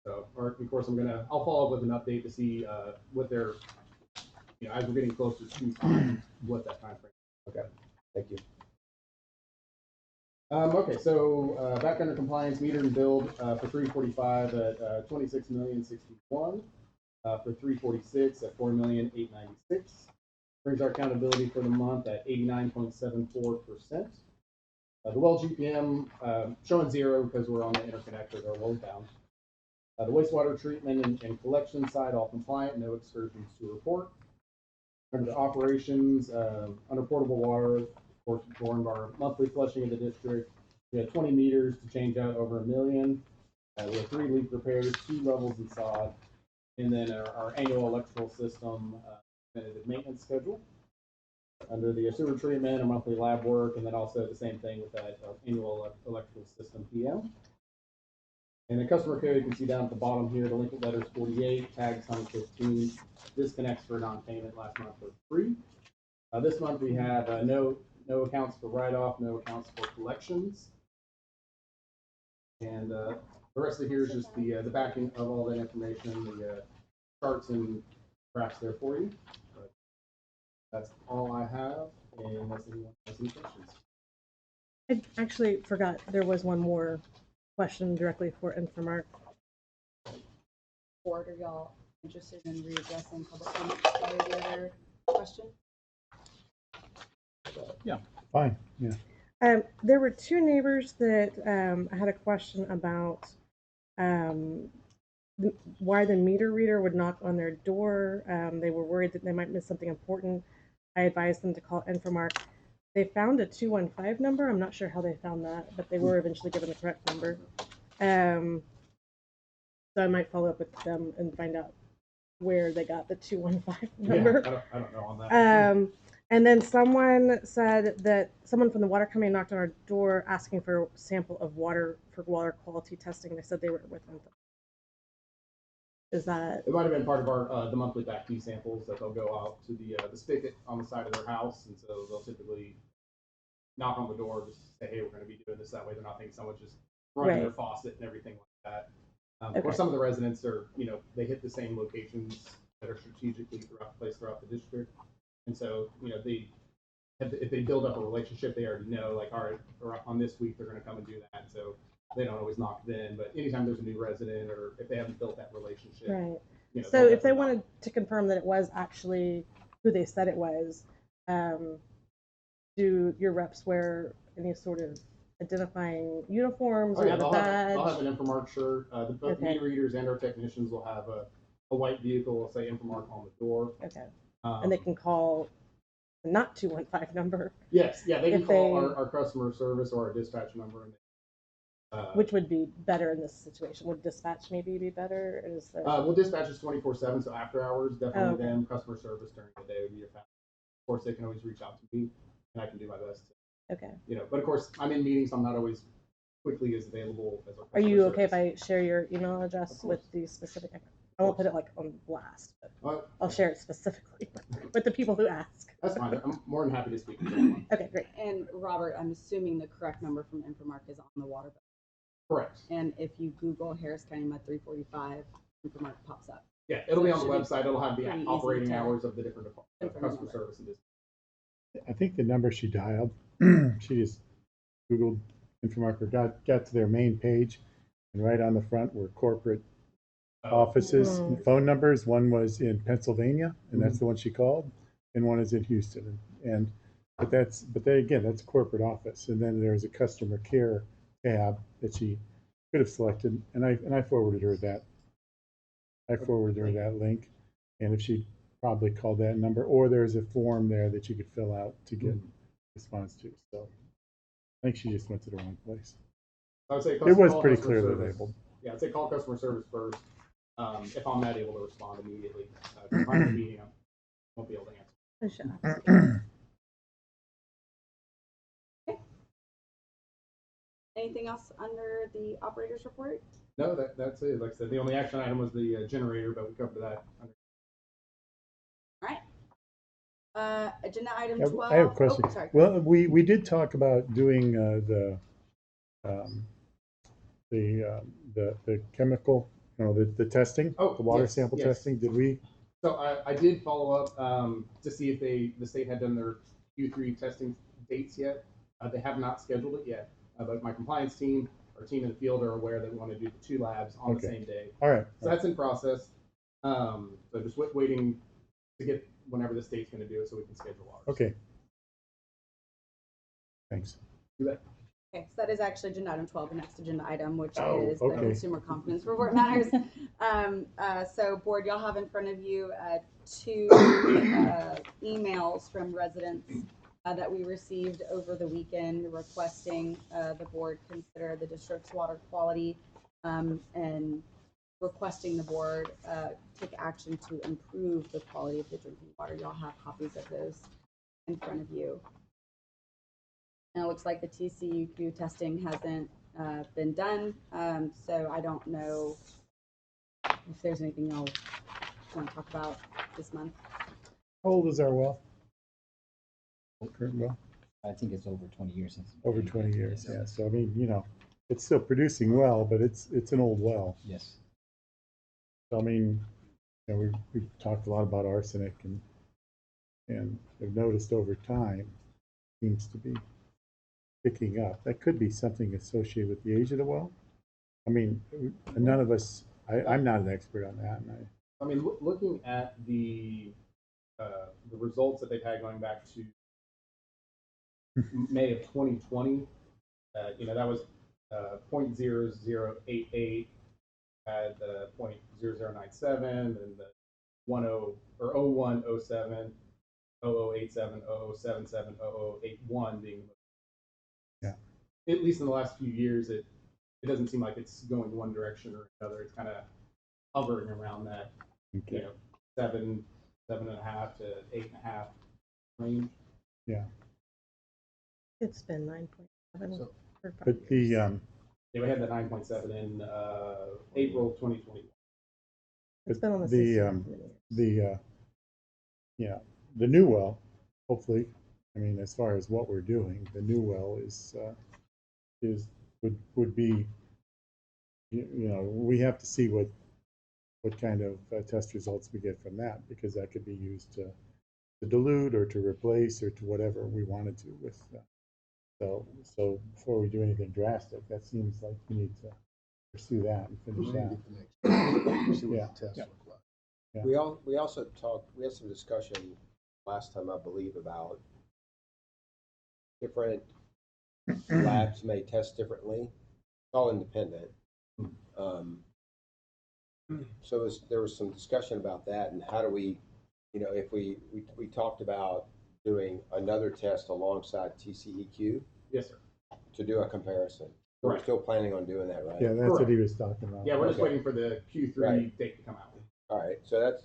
So, or of course, I'll follow up with an update to see what they're, as we're getting closer to time, what that time frame is. Okay. Thank you. Okay, so back under compliance, meter and build for 345 at 26,061. For 346 at 4,896. Brings our accountability for the month at 89.74%. The well GPM showing 0 because we're on the interconnector, they're low down. The wastewater treatment and collection side all compliant, no excursions to report. Under the operations, under portable water, of course, during our monthly flushing of the district, we had 20 meters to change out over 1 million. We had 3 leak repairs, 2 levels in sod, and then our annual electrical system preventative maintenance schedule. Under the sewer treatment, a monthly lab work, and then also the same thing with that annual electrical system PM. And the customer care, you can see down at the bottom here, delinquent letters 48, tags 115, disconnects for non-payment last month for free. This month we have no accounts for write-off, no accounts for collections. And the rest of here is just the backing of all that information, the charts and graphs there for you. But that's all I have, unless anyone has any questions. I actually forgot there was one more question directly for Infomark. board, are y'all interested in readdressing public comments for the other question? Fine, yeah. There were two neighbors that I had a question about why the meter reader would knock on their door. They were worried that they might miss something important. I advised them to call Infomark. They found a 215 number. I'm not sure how they found that, but they were eventually given the correct number. So I might follow up with them and find out where they got the 215 number. Yeah, I don't know on that. And then someone said that someone from the water company knocked on our door asking for a sample of water for water quality testing. They said they were with them. Is that? It might have been part of our the monthly back tea samples that they'll go out to the spigot on the side of their house, and so they'll typically knock on the door, just say, hey, we're going to be doing this. That way they're not thinking someone's just running their faucet and everything like that. Or some of the residents are, they hit the same locations that are strategically throughout the district. And so, if they build up a relationship, they already know, like, all right, or on this week, they're going to come and do that. So they don't always knock then, but anytime there's a new resident or if they haven't built that relationship. Right. So if they wanted to confirm that it was actually who they said it was, do your reps wear any sort of identifying uniforms or have a badge? They'll have an Infomark shirt. Both meter readers and our technicians will have a white vehicle, will say Infomark on the door. Okay. And they can call the not 215 number. Yes, yeah, they can call our customer service or our dispatch number. Which would be better in this situation? Would dispatch maybe be better? Well, dispatch is 24/7, so after hours, definitely them. Customer service during the day would be a factor. Of course, they can always reach out to me, and I can do my best. Okay. But of course, I'm in meetings, so I'm not always quickly as available as our customer Are you okay service. if I share your email address with the specific? I won't put it like on blast, but I'll share it specifically with the people who ask. That's fine. I'm more than happy to speak to you. Okay, great. And Robert, I'm assuming the correct number from Infomark is on the water bill. Correct. And if you Google Harris County Med 345, Infomark pops up. Yeah, it'll be on the should be website. It'll have the pretty easy operating to hours of the different customer remember. service and I think the number she dialed, she just Googled Infomark, got to their main page, and right on the front were corporate offices and phone numbers. One was in Pennsylvania, and that's the one she called, and one is in Houston. But that's a corporate office. And then there's a customer care tab that she could have selected, and I forwarded her that. I forwarded her that link, and if she probably called that number, or there's a form there that you could fill out to get response to. So I think she just went to the wrong place. I would say it was call pretty customer clearly service. labeled. Yeah, I'd say call customer service first. If I'm not able to respond immediately, if I'm in a meeting, I won't be able to answer. Anything else under the operator's report? No, that's it. Like I said, the only action item was the generator, but we covered that. All right. Agenda item 12. I have a question. Oh, sorry. Well, we did talk about doing the chemical, the testing, the water sample testing. Did we? So I did follow up to see if the state had done their Q3 testing dates yet. They have not scheduled it yet, but my compliance team, our team in the field, are aware that we want to do the 2 labs on the same day. All right. So that's in process. So just waiting to get whenever the state's going to do it, so we can schedule ours. Okay. Thanks. Do that. Okay, so that is actually agenda item 12, the next agenda item, which is okay. the consumer confidence report matters. So board, y'all have in front of you 2 emails from residents that we received over the weekend requesting the board consider the district's water quality and requesting the board take action to improve the quality of the drinking water. Y'all have copies of those in front of you. And it looks like the TCUQ testing hasn't been done, so I don't know if there's anything else you want to talk about this month. How old is our well? Current well? I think it's over 20 years since. Over 20 years, yeah. So I mean, it's still producing well, but it's an old well. Yes. So I mean, we've talked a lot about arsenic, and have noticed over time seems to be picking up. That could be something associated with the age of the well. I mean, none of us I'm not an expert on that. And I mean, looking at the results that they've had going back to May of 2020, that was 0.0088, had the 0.0097, and the 10 or 0107, 0087, 0077, 0081 being the most. Yeah. At least in the last few years, it doesn't seem like it's going one direction or another. It's kind of hovering around that, okay. 7.5 to 8.5 range. Yeah. It's been 9.7 So- for 5 But the years. Yeah, we had the 9.7 in April 2021. It's been on the the, system for many years. the new well, hopefully, I mean, as far as what we're doing, the new well would be, we have to see what kind of test results we get from that, because that could be used to dilute or to replace or to whatever we wanted to with. So before we do anything drastic, that seems like we need to pursue that and finish that. See what Yeah. the tests Yeah. look like. Yeah. We also talked, we had some discussion last time, I believe, about different labs may test differently. It's all independent. So there was some discussion about that, and how do we, if we talked about doing another test alongside TCEQ Yes, sir. to do a comparison. We're Correct. still planning on doing that, right? Yeah, that's what he was talking about. Yeah, we're just Okay. waiting for the Q3 Right. date to come out. All right, so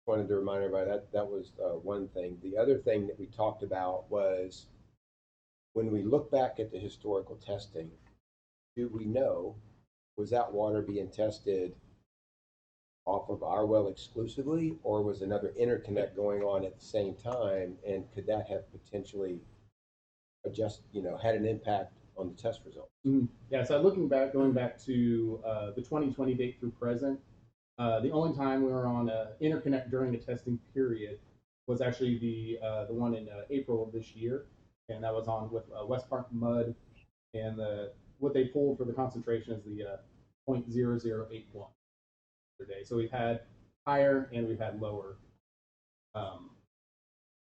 wanted to remind everybody that was one thing. The other thing that we talked about was when we look back at the historical testing, do we know, was that water being tested off of our well exclusively, or was another interconnect going on at the same time, and could that have potentially had an impact on the test results? Yeah, so going back to the 2020 date through present, the only time we were on an interconnect during the testing period was actually the one in April of this year, and that was on with West Park Mud, and what they pulled for the concentration is the 0.0081 per day. So we've had higher and we've had lower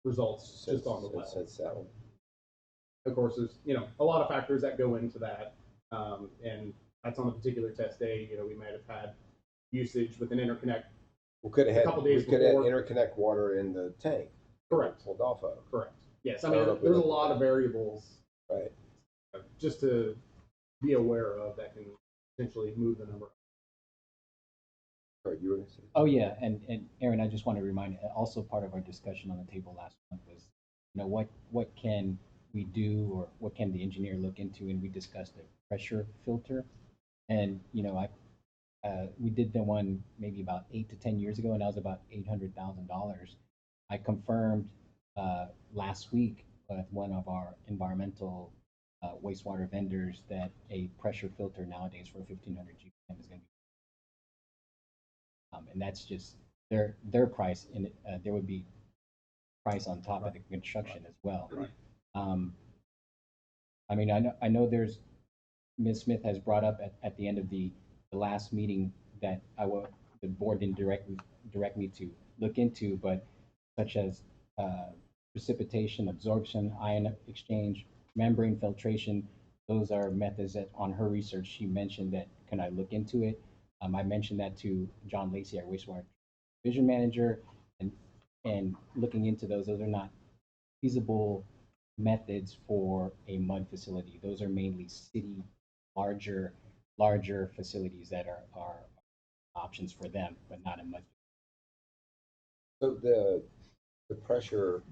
results just on the well. Since that one. Of course, there's a lot of factors that go into that, and that's on a particular test day. We might have had usage with an interconnect. We could have A couple days had before. interconnect water in the tank. Correct. Pulled off of. Correct. Yes, I So I mean, don't know if we there's a looked at lot that. of variables Right. just to be aware of that can potentially move the number. Or you were gonna say? Oh, yeah, and Aaron, I just want to remind, also part of our discussion on the table last month was, what can we do, or what can the engineer look into? And we discussed a pressure filter. And, we did the one maybe about 8 to 10 years ago, and that was about $800,000. I confirmed last week with one of our environmental wastewater vendors that a pressure filter nowadays for 1,500 GPM is going to be, and that's just their price, and there would be price on top of the construction as well. Right. I mean, I know there's Ms. Smith has brought up at the end of the last meeting that the board didn't direct me to look into, but such as precipitation, absorption, ion exchange, membrane filtration. Those are methods that on her research she mentioned that can I look into it. I mentioned that to John Lacey, our wastewater division manager, and looking into those are not feasible methods for a mud facility. Those are mainly city larger facilities that are options for them, but not a mud. So the pressure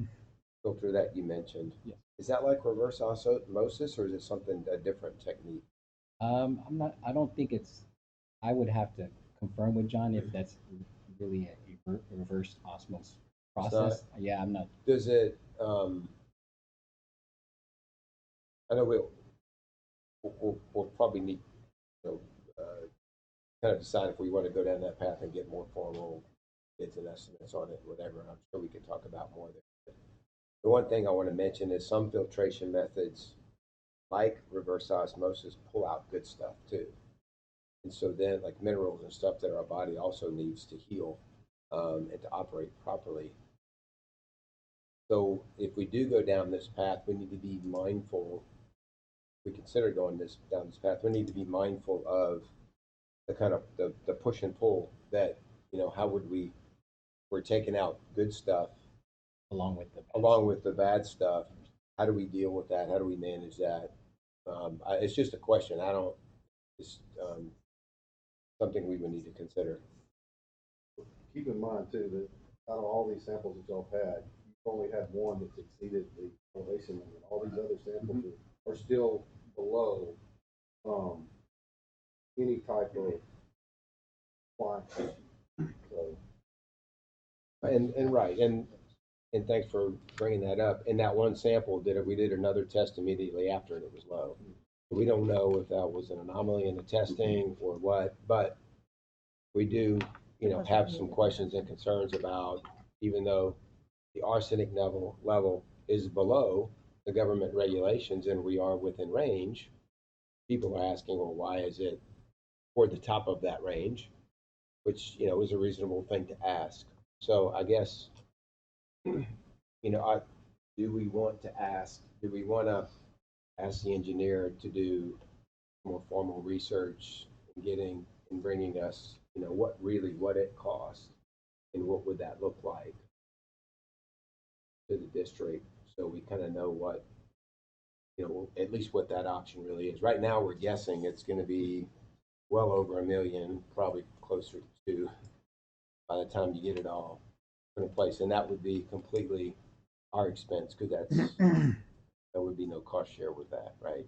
filter that you mentioned, Yes. is that like reverse osmosis, or is it a different technique? I don't think it's, I would have to confirm with John if that's really a reverse osmosis process. Yeah, I'm not. Does it, I know we'll probably need, kind of decide if we want to go down that path and get more formal bids and estimates on it, whatever. I'm sure we can talk about more there. The one thing I want to mention is some filtration methods, like reverse osmosis, pull out good stuff too. And so then, like minerals and stuff that our body also needs to heal and to operate properly. So if we do go down this path, we need to be mindful. If we consider going down this path, we need to be mindful of the kind of the push and pull that, how would we're taking out good stuff along with the bad stuff. How do we deal with that? How do we manage that? It's just a question. It's something we would need to consider. Keep in mind too, that out of all these samples that y'all had, you've only had one that's exceeded the elevation limit. All these other samples are still below, any type of climate. So. And right, and thanks for bringing that up. In that one sample, we did another test immediately after, and it was low. We don't know if that was an anomaly in the testing or what, but we do, have some questions and concerns about, even though the arsenic level is below the government regulations and we are within range, people are asking, well, why is it toward the top of that range? Which, is a reasonable thing to ask. So I guess, do we want to ask the engineer to do more formal research and bringing us, what it costs and what would that look like to the district, so we kind of know what, at least what that option really is. Right now, we're guessing it's going to be well over $1 million, probably closer to, by the time you get it all in place, and that would be completely our expense, because there would be no cost share with that, right?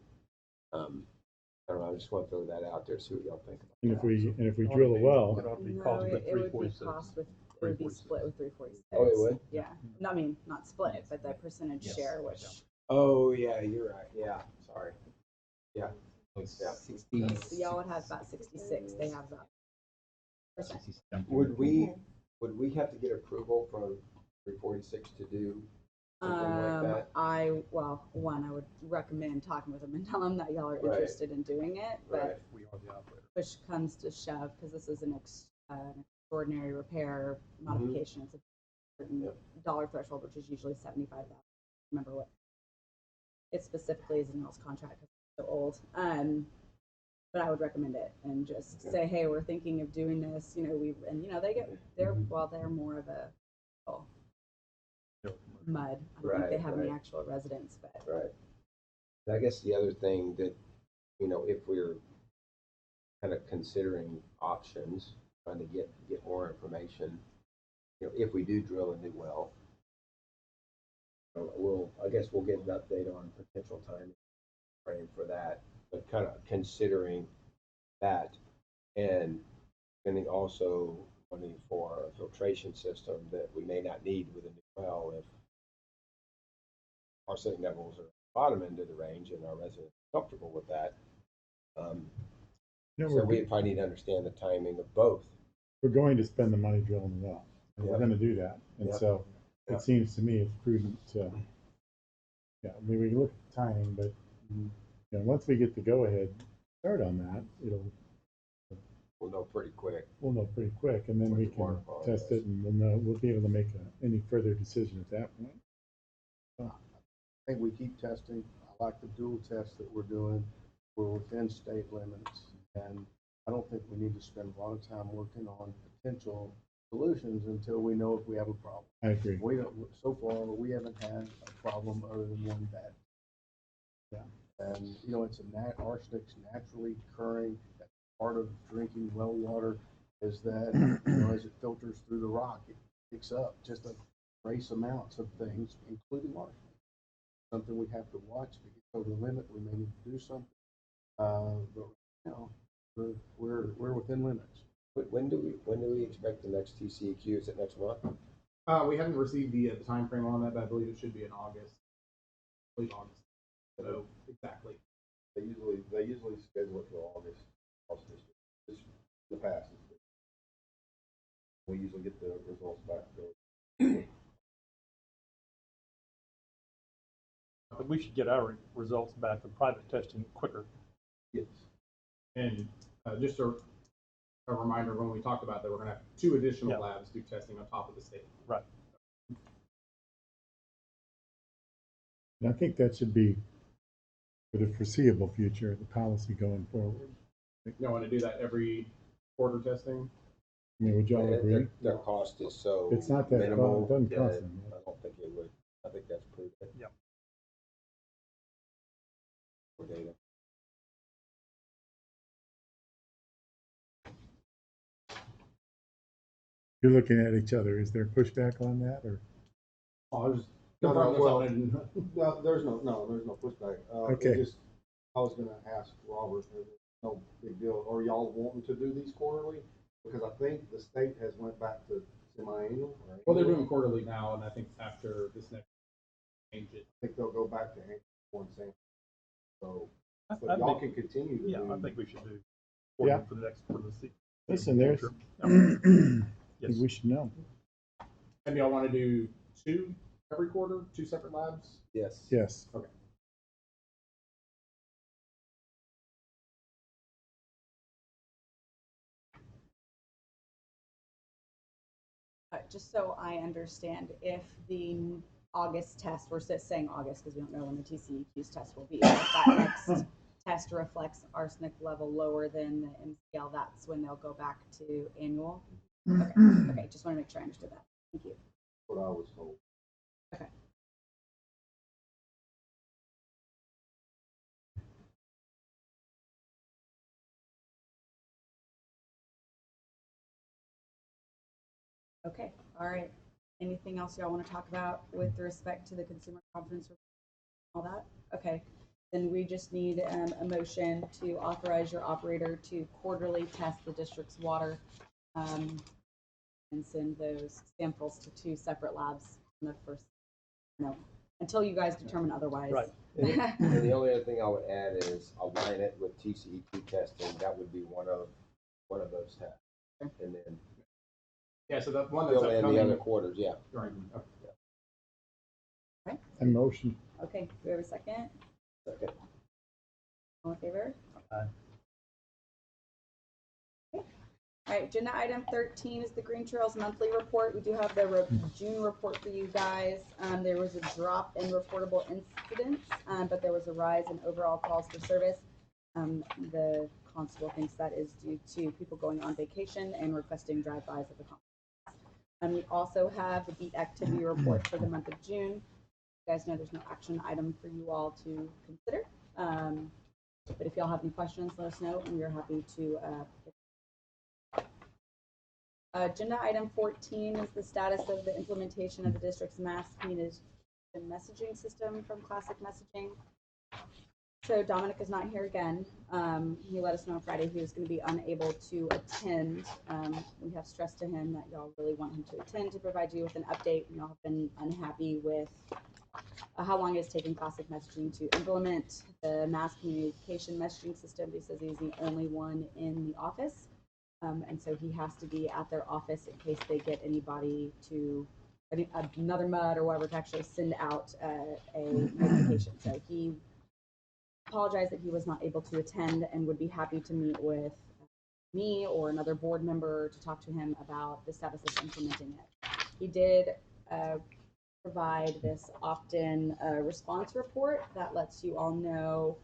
I don't know. I just want to throw that out there, see what y'all think. And if we drill a well, No, it would be cost with, it would be split with 346. Oh, it would? Yeah. No, I mean, not split, but the percentage share, which. Oh, yeah, you're right. Yeah, sorry. Yeah. Yeah. 60. So y'all would have about 66. They have that. Percent. Would we have to get approval from 346 to do something like that? I would recommend talking with them and tell them that y'all are Right. interested in doing it, but Right. We are the operator. push comes to shove, because this is an extraordinary repair modification. It's a certain dollar threshold, which is usually $75,000. Remember what it specifically is in y'all's contract, because it's so old. But I would recommend it and just say, hey, we're thinking of doing this. They're more of a mud. I don't think they have any actual residents, but Right. And I guess the other thing that, if we're kind of considering options, trying to get more information, if we do drill a new well, I guess we'll get an update on potential time frame for that, but kind of considering that, and spending also money for a filtration system that we may not need with a new well if arsenic levels are bottom end of the range and our residents are comfortable with that. So we probably need to understand the timing of both. we're going to spend the money drilling the well. And we're Yep. going to do that. And Yep. so Yep. it seems to me it's prudent to, we can look at the timing, but once we get the go-ahead start on that, We'll know pretty quick. we'll know pretty quick, and then What we the can water quality test is. it, and we'll be able to make any further decision at that point. I think we keep testing. I like the dual test that we're doing. We're within state limits, and I don't think we need to spend a lot of time working on potential solutions until we know if we have a problem. I agree. So far, we haven't had a problem other than one bad. Yeah. And, arsenic's naturally occurring. That's part of drinking well water, is that, as it filters through the rock, it picks up just a trace amounts of things, including arsenic. Something we have to watch. If it gets over the limit, we may need to do something. But we're within limits. When do we expect the next TCEQ? Is it next month? We haven't received the time frame on that, but I believe it should be in August. I believe August. So exactly. They usually schedule it for August. Just in the past. We usually get the results back. But we should get our results back for private testing quicker. Yes. And Just a reminder, when we talked about that, we're gonna have 2 additional Yeah. labs do testing on top of the state. Right. And I think that should be for the foreseeable future, the policy going forward. You don't want to do that every quarter testing. I mean, would y'all agree? Their cost is so It's not that, minimal it doesn't that cost them. I don't think it would, I think that's prudent. Yeah. For data. You're looking at each other. Is there pushback on that or? I was No, no, confirming this well, on it and- No, there's no pushback. Okay. I was gonna ask Robert, no big deal, are y'all wanting to do these quarterly? Because I think the state has went back to semi-annual. or Well, they're annual. doing quarterly now, and I think after this next change it. I think they'll go back to annual one cent. So, I but y'all think, can continue to do. yeah, I think we should do Yeah. for the next, for the season. Listen, there's, Sure. I Yes. think we should know. And y'all want to do 2 every quarter, 2 separate labs? Yes. Yes. Okay. Just so I understand, if the August test, we're saying August because we don't know when the TCEQ's test will be, if that next test reflects arsenic level lower than the MCL, that's when they'll go back to annual? Okay, just want to make sure I understood that. Thank you. What I was told. Okay. Okay, all right. Anything else y'all want to talk about with respect to the consumer confidence report? All that? Okay, then we just need a motion to authorize your operator to quarterly test the district's water and send those samples to 2 separate labs in the first, no, until you guys determine otherwise. Right. And the only other thing I would add is align it with TCEQ testing. That would be one of those tests. And then Yeah, so the one that's fill in the upcoming. other quarters, yeah. Right. Okay. And motion. Okay, do we have a second? Second. All in favor? Aye. Okay. All right, agenda item 13 is the Green Trails monthly report. We do have the June report for you guys. There was a drop in reportable incidents, but there was a rise in overall calls for service. The constable thinks that is due to people going on vacation and requesting drive-bys of the complex. We also have the beat activity report for the month of June. You guys know there's no action item for you all to consider. But if y'all have any questions, let us know, and we're happy to. Agenda item 14 is the status of the implementation of the district's mass communication messaging system from Classic Messaging. So Dominic is not here again. He let us know on Friday he was going to be unable to attend. We have stressed to him that y'all really want him to attend to provide you with an update. Y'all have been unhappy with how long it's taken Classic Messaging to implement the mass communication messaging system. He says he's the only one in the office. And so he has to be at their office in case they get anybody to, another MUD or whatever, to actually send out a notification. So he apologized that he was not able to attend and would be happy to meet with me or another board member to talk to him about the status of implementing it. He did provide this opt-in response report that lets you all know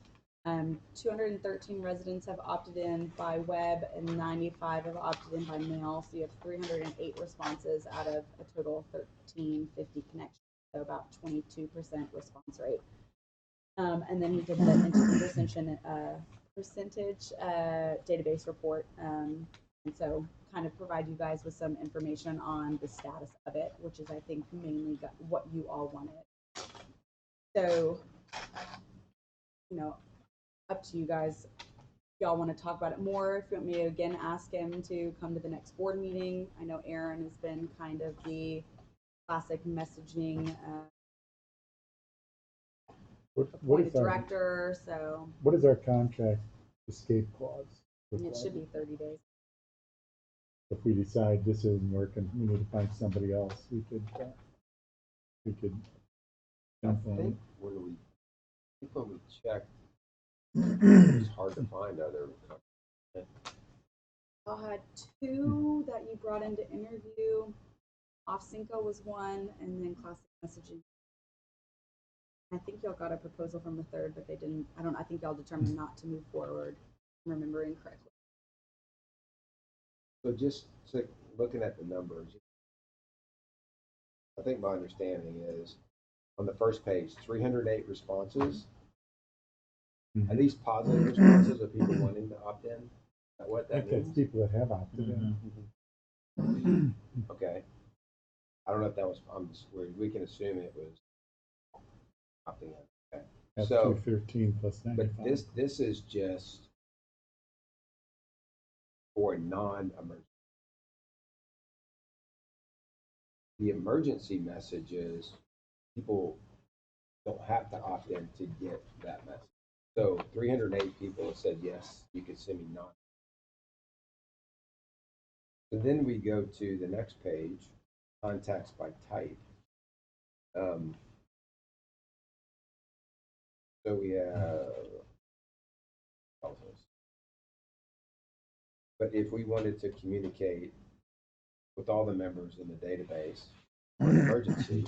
213 residents have opted in by web and 95 have opted in by mail. So you have 308 responses out of a total of 1350 connections, so about 22% response rate. And then he did the percentage database report, and so kind of provide you guys with some information on the status of it, which is I think mainly what you all wanted. So, you know, up to you guys. If y'all want to talk about it more, if you want me to again ask him to come to the next board meeting. I know Aaron has been kind of the Classic Messaging appointed director, so What is our contract escape clause? it should be 30 days. If we decide this isn't working, we need to find somebody else, we could jump on it. When we checked, it's hard to find other companies. Y'all had two that you brought into interview. Off-Cinco was one, and then classic messaging. I think y'all got a proposal from the third, but they didn't, I think y'all determined not to move forward, if I'm remembering correctly. So just looking at the numbers, I think my understanding is on the first page, 308 responses. Are these positive responses of people wanting to opt in? Is that what I that think that's means? people that have opted in. Okay. I don't know if that was, I'm just worried. We can assume it was opting in. Okay. That's So, 213 plus 95. but this is just for non-emergency. The emergency messages, people don't have to opt in to get that message. So 308 people have said, yes, you can send me non. So then we go to the next page, contacts by type. So we have, but if we wanted to communicate with all the members in the database for an emergency,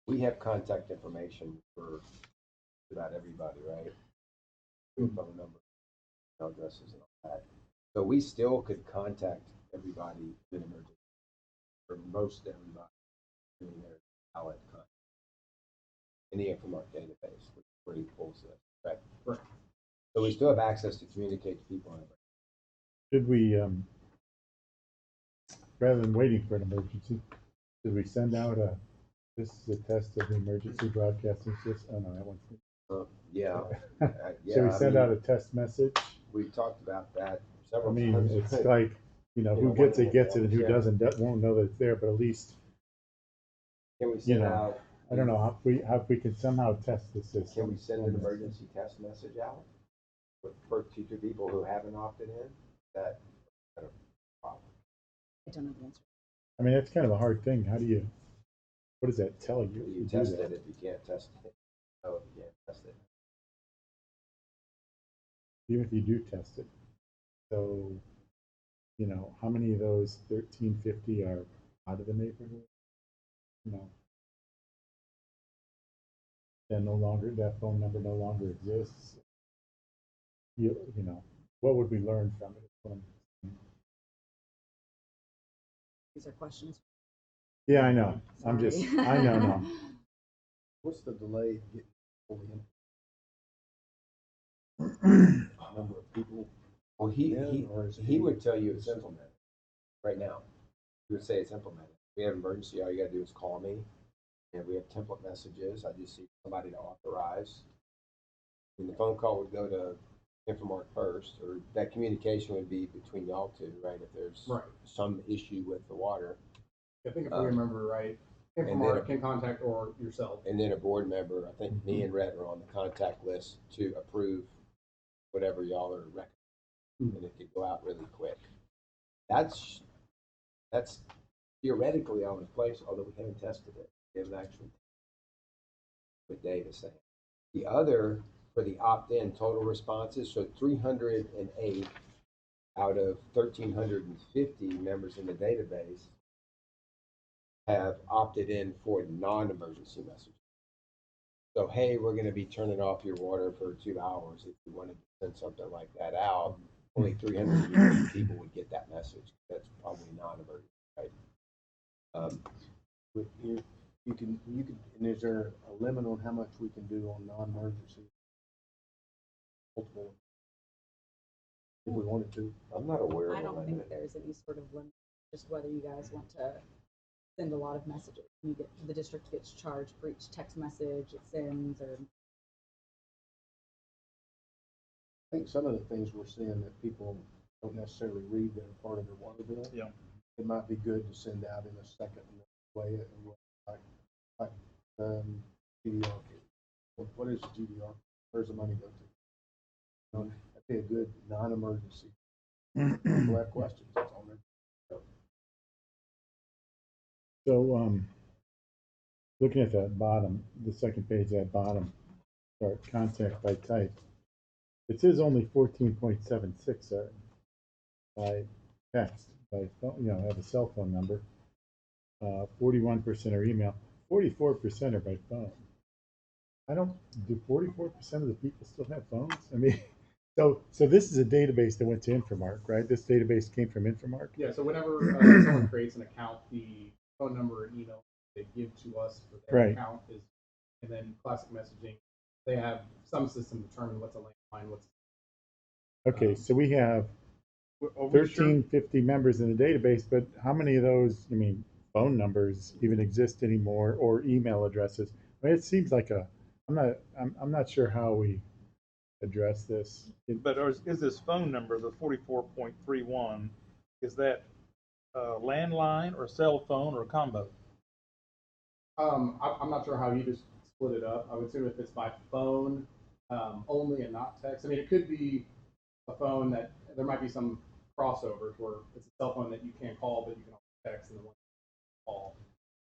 we have contact information for about everybody, right? Phone number, email addresses, and all that. So we still could contact everybody in an emergency, or most everybody in their valid contact in the Infomark database, where he pulls this, right? Right. So we still have access to communicate to people in emergency. Should we, rather than waiting for an emergency, should we send out this is a test of the emergency broadcasting system? Oh no, that one's. Yeah. Should we send out a test message? We talked about that I several mean, times. it's like, who gets it, and who doesn't, won't know that it's there, but at least, Can we send out? I don't know how we can somehow test the system. Can we send an emergency test message out for future people who haven't opted in? That kind of problem. I don't know the answer. I mean, that's kind of a hard thing. What does that tell you? You test it if you can't test it. No, if you can't test it. Even if you do test it. So, how many of those 1350 are out of the neighborhood? That phone number no longer exists. What would we learn from it? These are questions. Yeah, I know. I'm Sorry. just, I know, no. What's the delay getting fully in? Number of people? Well, or is it he would tell you it's implemented right now. He would say it's implemented. We have emergency. All you got to do is call me, and we have template messages. I just need somebody to authorize. And the phone call would go to Infomark first, or that communication would be between y'all two, right? If there's some issue with the water. I think if we remember right, and then Infomark can contact or yourself. And then a board member, I think me and Rhett are on the contact list to approve whatever y'all are recommending. And it could go out really quick. That's theoretically all in place, although we haven't tested it. We haven't actually with data saying. The other, for the opt-in total responses, so 308 out of 1,350 members in the database have opted in for non-emergency messages. So, hey, we're going to be turning off your water for 2 hours. If you wanted to send something like that out, only 300 people would get that message. That's probably non-emergency, right? You can, and is there a limit on how much we can do on non-emergency? Multiple, if we wanted to. I'm not aware of I a don't limit. think there's any sort of limit, just whether you guys want to send a lot of messages. The district gets charged for each text message it sends, or I think some of the things we're seeing that people don't necessarily read that are part of their water bill. Yeah. It might be good to send out in a second way, like GDR. What is GDR? Where's the money go to? That'd be a good non-emergency. People have questions. That's all they're. So, looking at that bottom, the second page, that bottom, or contact by type, It says only 14.76 are by text, by phone, have a cell phone number. 41% are email, 44% are by phone. Do 44% of the people still have phones? I mean, so this is a database that went to Infomark, right? This database came from Infomark? Yeah, so whenever someone creates an account, the phone number and email they give to us for their Right. account is, and then classic messaging, they have some system determine what's a landline, what's. Okay, so we have Are we sure? 1350 members in the database, but how many of those, phone numbers even exist anymore, or email addresses? I mean, it seems like I'm not sure how we address this. But is this phone number, the 44.31, is that landline or cell phone or combo? I'm not sure how you just split it up. I would assume if it's by phone only and not text. I mean, it could be a phone that there might be some crossovers where it's a cell phone that you can't call, but you can also text and then call.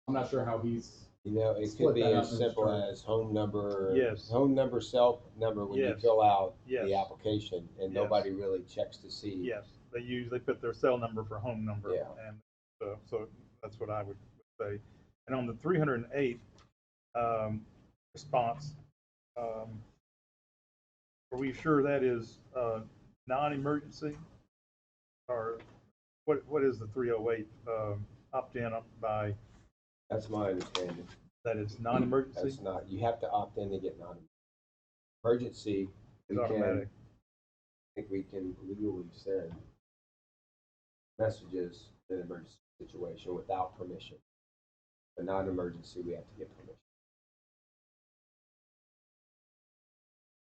I'm not sure how he's. It split could be that up as into simple terms. as home number. Yes. Home number, cell number when you Yes. fill out Yes. the application, and Yes. nobody really checks to see. Yes, they put their cell number for home number. Yeah. And so that's what I would say. And on the 308 response, are we sure that is non-emergency? Or what is the 308 opt-in by, That's my understanding. that it's non-emergency? That's not, you have to opt in to get non-emergency. It's I automatic. think we can legally send messages in an emergency situation without permission. But non-emergency, we have to get permission.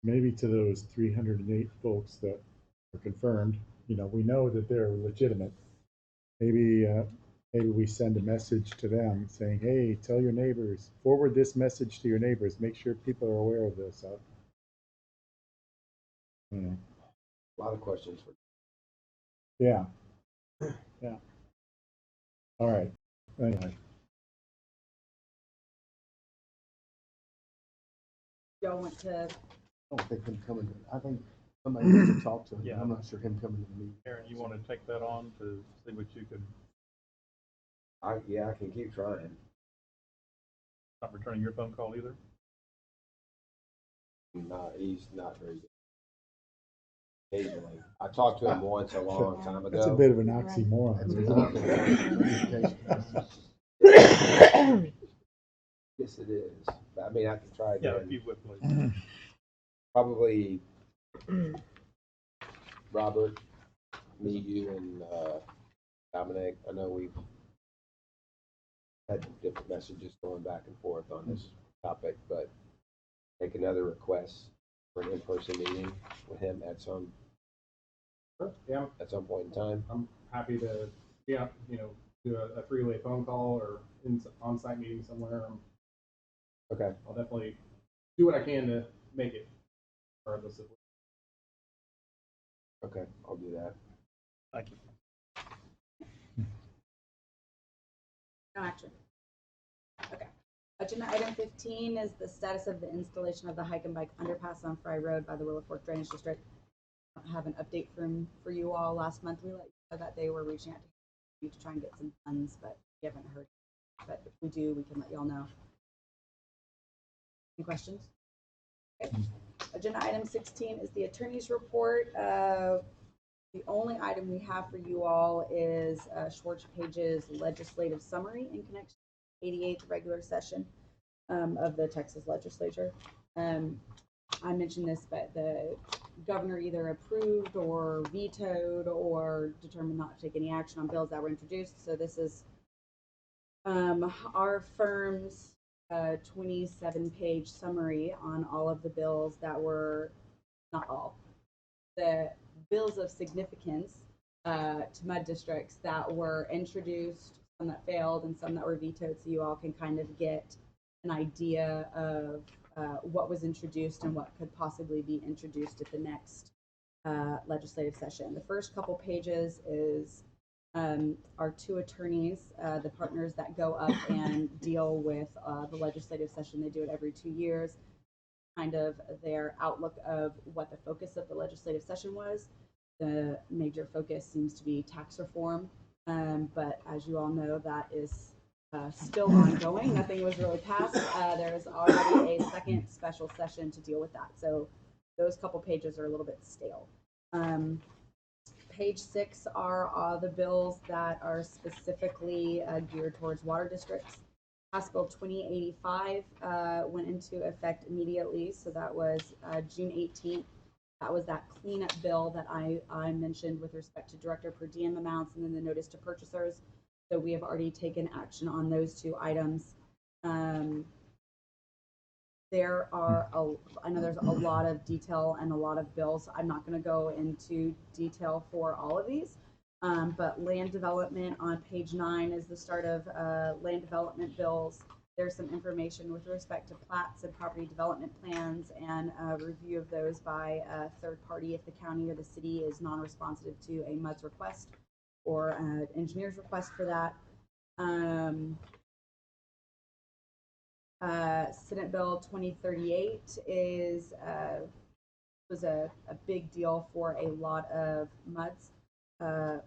Maybe to those 308 folks that are confirmed, we know that they're legitimate. Maybe we send a message to them saying, hey, tell your neighbors, forward this message to your neighbors, make sure people are aware of this. A lot of questions for. Yeah. Yeah. All right. Anyway. Y'all want to, I don't think him coming, I think somebody needs to talk to him. Yeah. I'm not sure him coming to the meeting. Aaron, you want to take that on to see what you could, I can keep trying. not returning your phone call either? He's not very good. Occasionally, I talked to him once a long time ago. That's a bit of an oxymoron. Yes, it is. I mean, I can try again. Yeah, if you would, please. Probably Robert, me, you, and Dominic. I know we've had different messages going back and forth on this topic, but make another request for an in-person meeting with him at some point in time. I'm happy to, do a three-way phone call or on-site meeting somewhere. Okay. I'll definitely do what I can to make it regardless of. Okay, I'll do that. Thank you. no action. Okay. Agenda item 15 is the status of the installation of the hike and bike underpass on Fry Road by the Willow Fork Drainage District. I have an update for you all. Last month we let you know that they were reaching out to you to try and get some funds, but we haven't heard. But if we do, we can let y'all know. Any questions? Okay. Agenda item 16 is the attorney's report. The only item we have for you all is Schwartz Page's legislative summary in connection with the 88th regular session of the Texas legislature. I mentioned this, but the governor either approved or vetoed or determined not to take any action on bills that were introduced. So this is our firm's 27-page summary on all of the bills that were, not all, the bills of significance to MUD districts that were introduced, some that failed and some that were vetoed, so you all can kind of get an idea of what was introduced and what could possibly be introduced at the next legislative session. The first couple pages is our two attorneys, the partners that go up and deal with the legislative session. They do it every 2 years. kind of their outlook of what the focus of the legislative session was. The major focus seems to be tax reform, but as you all know, that is still ongoing. Nothing was really passed. There is already a second special session to deal with that. So those couple pages are a little bit stale. Page 6 are all the bills that are specifically geared towards water districts. House Bill 2085 went into effect immediately, so that was June 18th. That was that cleanup bill that I mentioned with respect to director per diem amounts and then the notice to purchasers. So we have already taken action on those two items. There are, I know there's a lot of detail and a lot of bills. I'm not going to go into detail for all of these, but land development on page 9 is the start of land development bills. There's some information with respect to plats and property development plans and a review of those by a third party if the county or the city is non-responsive to a MUD's request or an engineer's request for that. Senate Bill 2038 was a big deal for a lot of MUDs.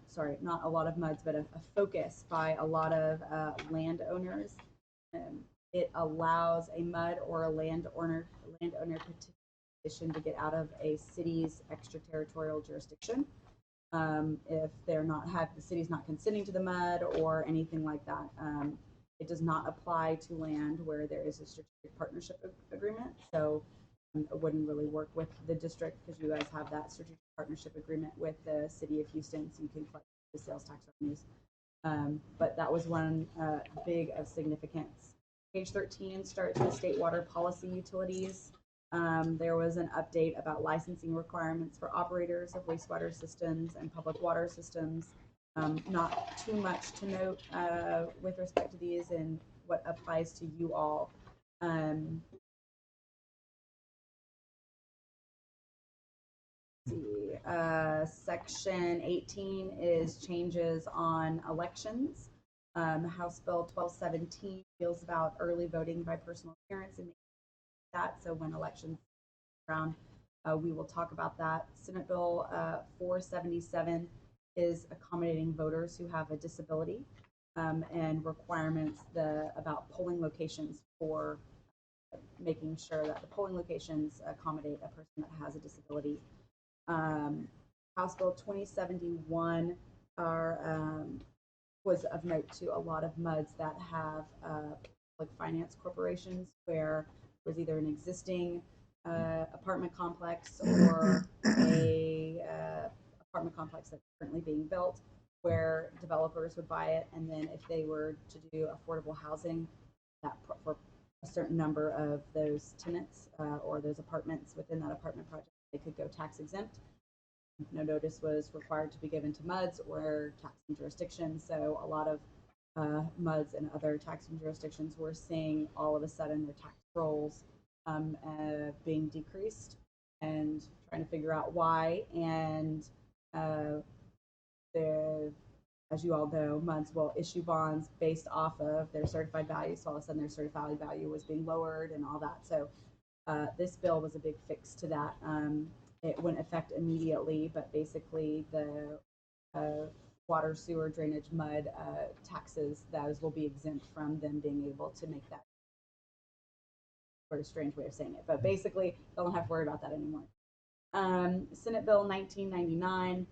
Sorry, not a lot of MUDs, but a focus by a lot of landowners. It allows a MUD or a landowner petition to get out of a city's extraterritorial jurisdiction. If they're not the city's not consenting to the MUD or anything like that. It does not apply to land where there is a strategic partnership agreement. So it wouldn't really work with the district because you guys have that strategic partnership agreement with the city of Houston, so you can collect the sales tax revenues. But that was one big of significance. Page 13 starts with state water policy utilities. There was an update about licensing requirements for operators of wastewater systems and public water systems. Not too much to note with respect to these and what applies to you all. Section 18 is changes on elections. House Bill 1217 deals about early voting by personal appearance and that. So when elections around, we will talk about that. Senate Bill 477 is accommodating voters who have a disability and requirements about polling locations for making sure that the polling locations accommodate a person that has a disability. House Bill 2071 was of note to a lot of MUDs that have public finance corporations where there's either an existing apartment complex or a apartment complex that's currently being built where developers would buy it, and then if they were to do affordable housing that for a certain number of those tenants or those apartments within that apartment project, they could go tax exempt. No notice was required to be given to MUDs or taxing jurisdictions, so a lot of MUDs and other taxing jurisdictions were seeing all of a sudden their tax rolls being decreased and trying to figure out why. And as you all know, MUDs will issue bonds based off of their certified value, so all of a sudden their certified value was being lowered and all that. So this bill was a big fix to that. It wouldn't affect immediately, but basically the water, sewer, drainage, MUD taxes, those will be exempt from them being able to make that. Sort of strange way of saying it, but basically they don't have to worry about that anymore. Senate Bill 1999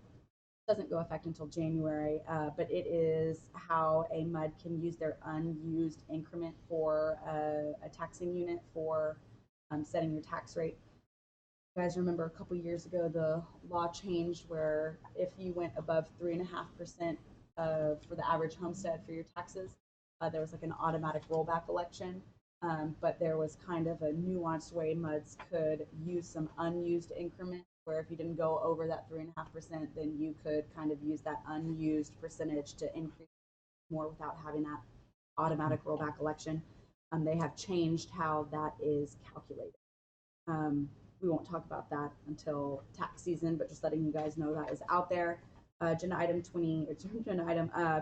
doesn't go effect until January, but it is how a MUD can use their unused increment for a taxing unit for setting your tax rate. You guys remember a couple years ago the law changed where if you went above 3.5% for the average homestead for your taxes, there was like an automatic rollback election. But there was kind of a nuanced way MUDs could use some unused increment where if you didn't go over that 3.5%, then you could kind of use that unused percentage to increase more without having that automatic rollback election. They have changed how that is calculated. We won't talk about that until tax season, but just letting you guys know that is out there. Agenda item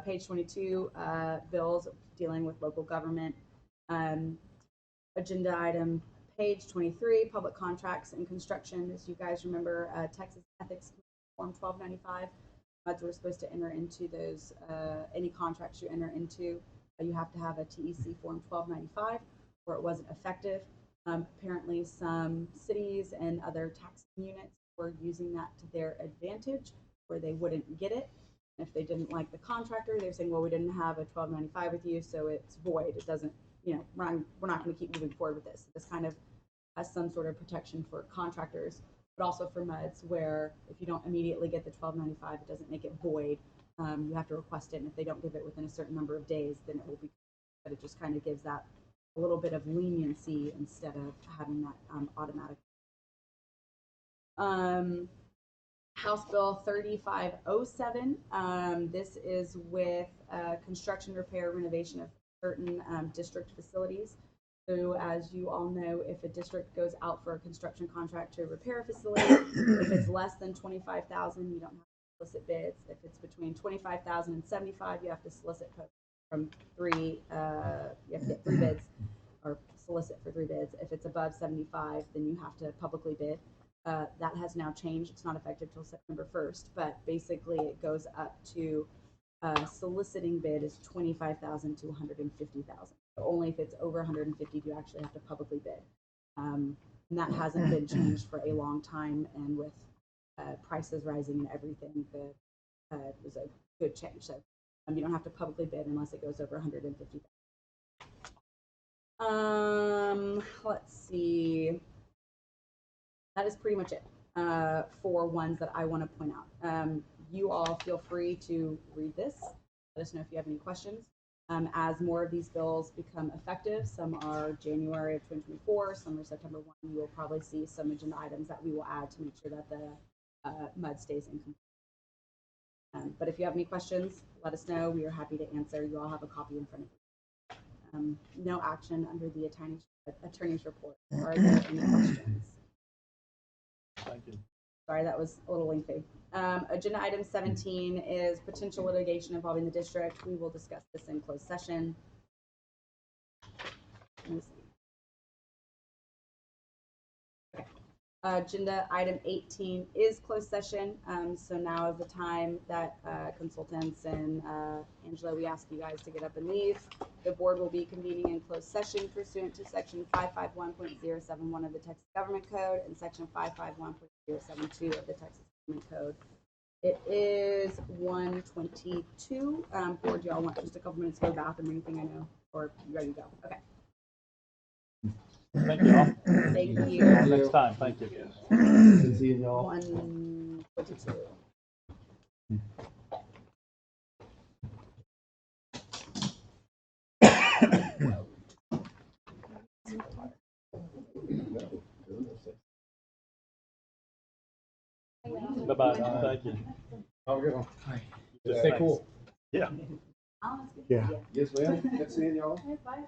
page 22, bills dealing with local government. Agenda item Page 23, public contracts and construction. As you guys remember, Texas Ethics Form 1295. MUDs were supposed to enter into those, any contracts you enter into, you have to have a TEC Form 1295, or it wasn't effective. Apparently, some cities and other tax units were using that to their advantage, where they wouldn't get it. If they didn't like the contractor, they're saying, well, we didn't have a 1295 with you, so it's void. It doesn't, you know, we're not going to keep moving forward with this. This kind of has some sort of protection for contractors, but also for MUDs, where if you don't immediately get the 1295, it doesn't make it void. You have to request it, and if they don't give it within a certain number of days, then it will be, but it just kind of gives that a little bit of leniency instead of having that automatic. House Bill 3507. This is with construction, repair, renovation of certain district facilities. So as you all know, if a district goes out for a construction contract to repair a facility, if it's less than 25,000, you don't have to solicit bids. If it's between 25,000 and 75, you have to solicit from three. You have to get 3 bids, or solicit for 3 bids. If it's above 75, then you have to publicly bid. That has now changed. It's not effective till September 1st, but basically it goes up to soliciting bid is 25,000 to 150,000. So only if it's over 150 do you actually have to publicly bid. And that hasn't been changed for a long time, and with prices rising and everything, it was a good change. So you don't have to publicly bid unless it goes over 150,000. Let's see. That is pretty much it for ones that I want to point out. You all feel free to read this. Let us know if you have any questions. As more of these bills become effective, some are January of 2024, some are September 1, you will probably see some agenda items that we will add to make sure that the MUD stays in compliance. But if you have any questions, let us know. We are happy to answer. You all have a copy in front of you. No action under the attorney's report. Are there any questions? Thank you. Sorry, that was a little lengthy. Agenda item 17 is potential litigation involving the district. We will discuss this in closed session. Let me see. Okay. Agenda item 18 is closed session. So now is the time that consultants and Angela, we ask you guys to get up and leave. The board will be convening in closed session pursuant to section 551.071 of the Texas Government Code and section 551.072 of the Texas Government Code. It is 1:22. Board, do y'all want just a couple minutes to go to the bathroom or anything? I know, or you ready to go? Okay. Thank you all. Thank you. Next time. Thank you. Good seeing y'all. 1:22. Bye-bye. Thank you. Have a good one. Stay cool. Yeah. Oh, that's good. Yeah. Yes, ma'am. Good seeing y'all. Bye.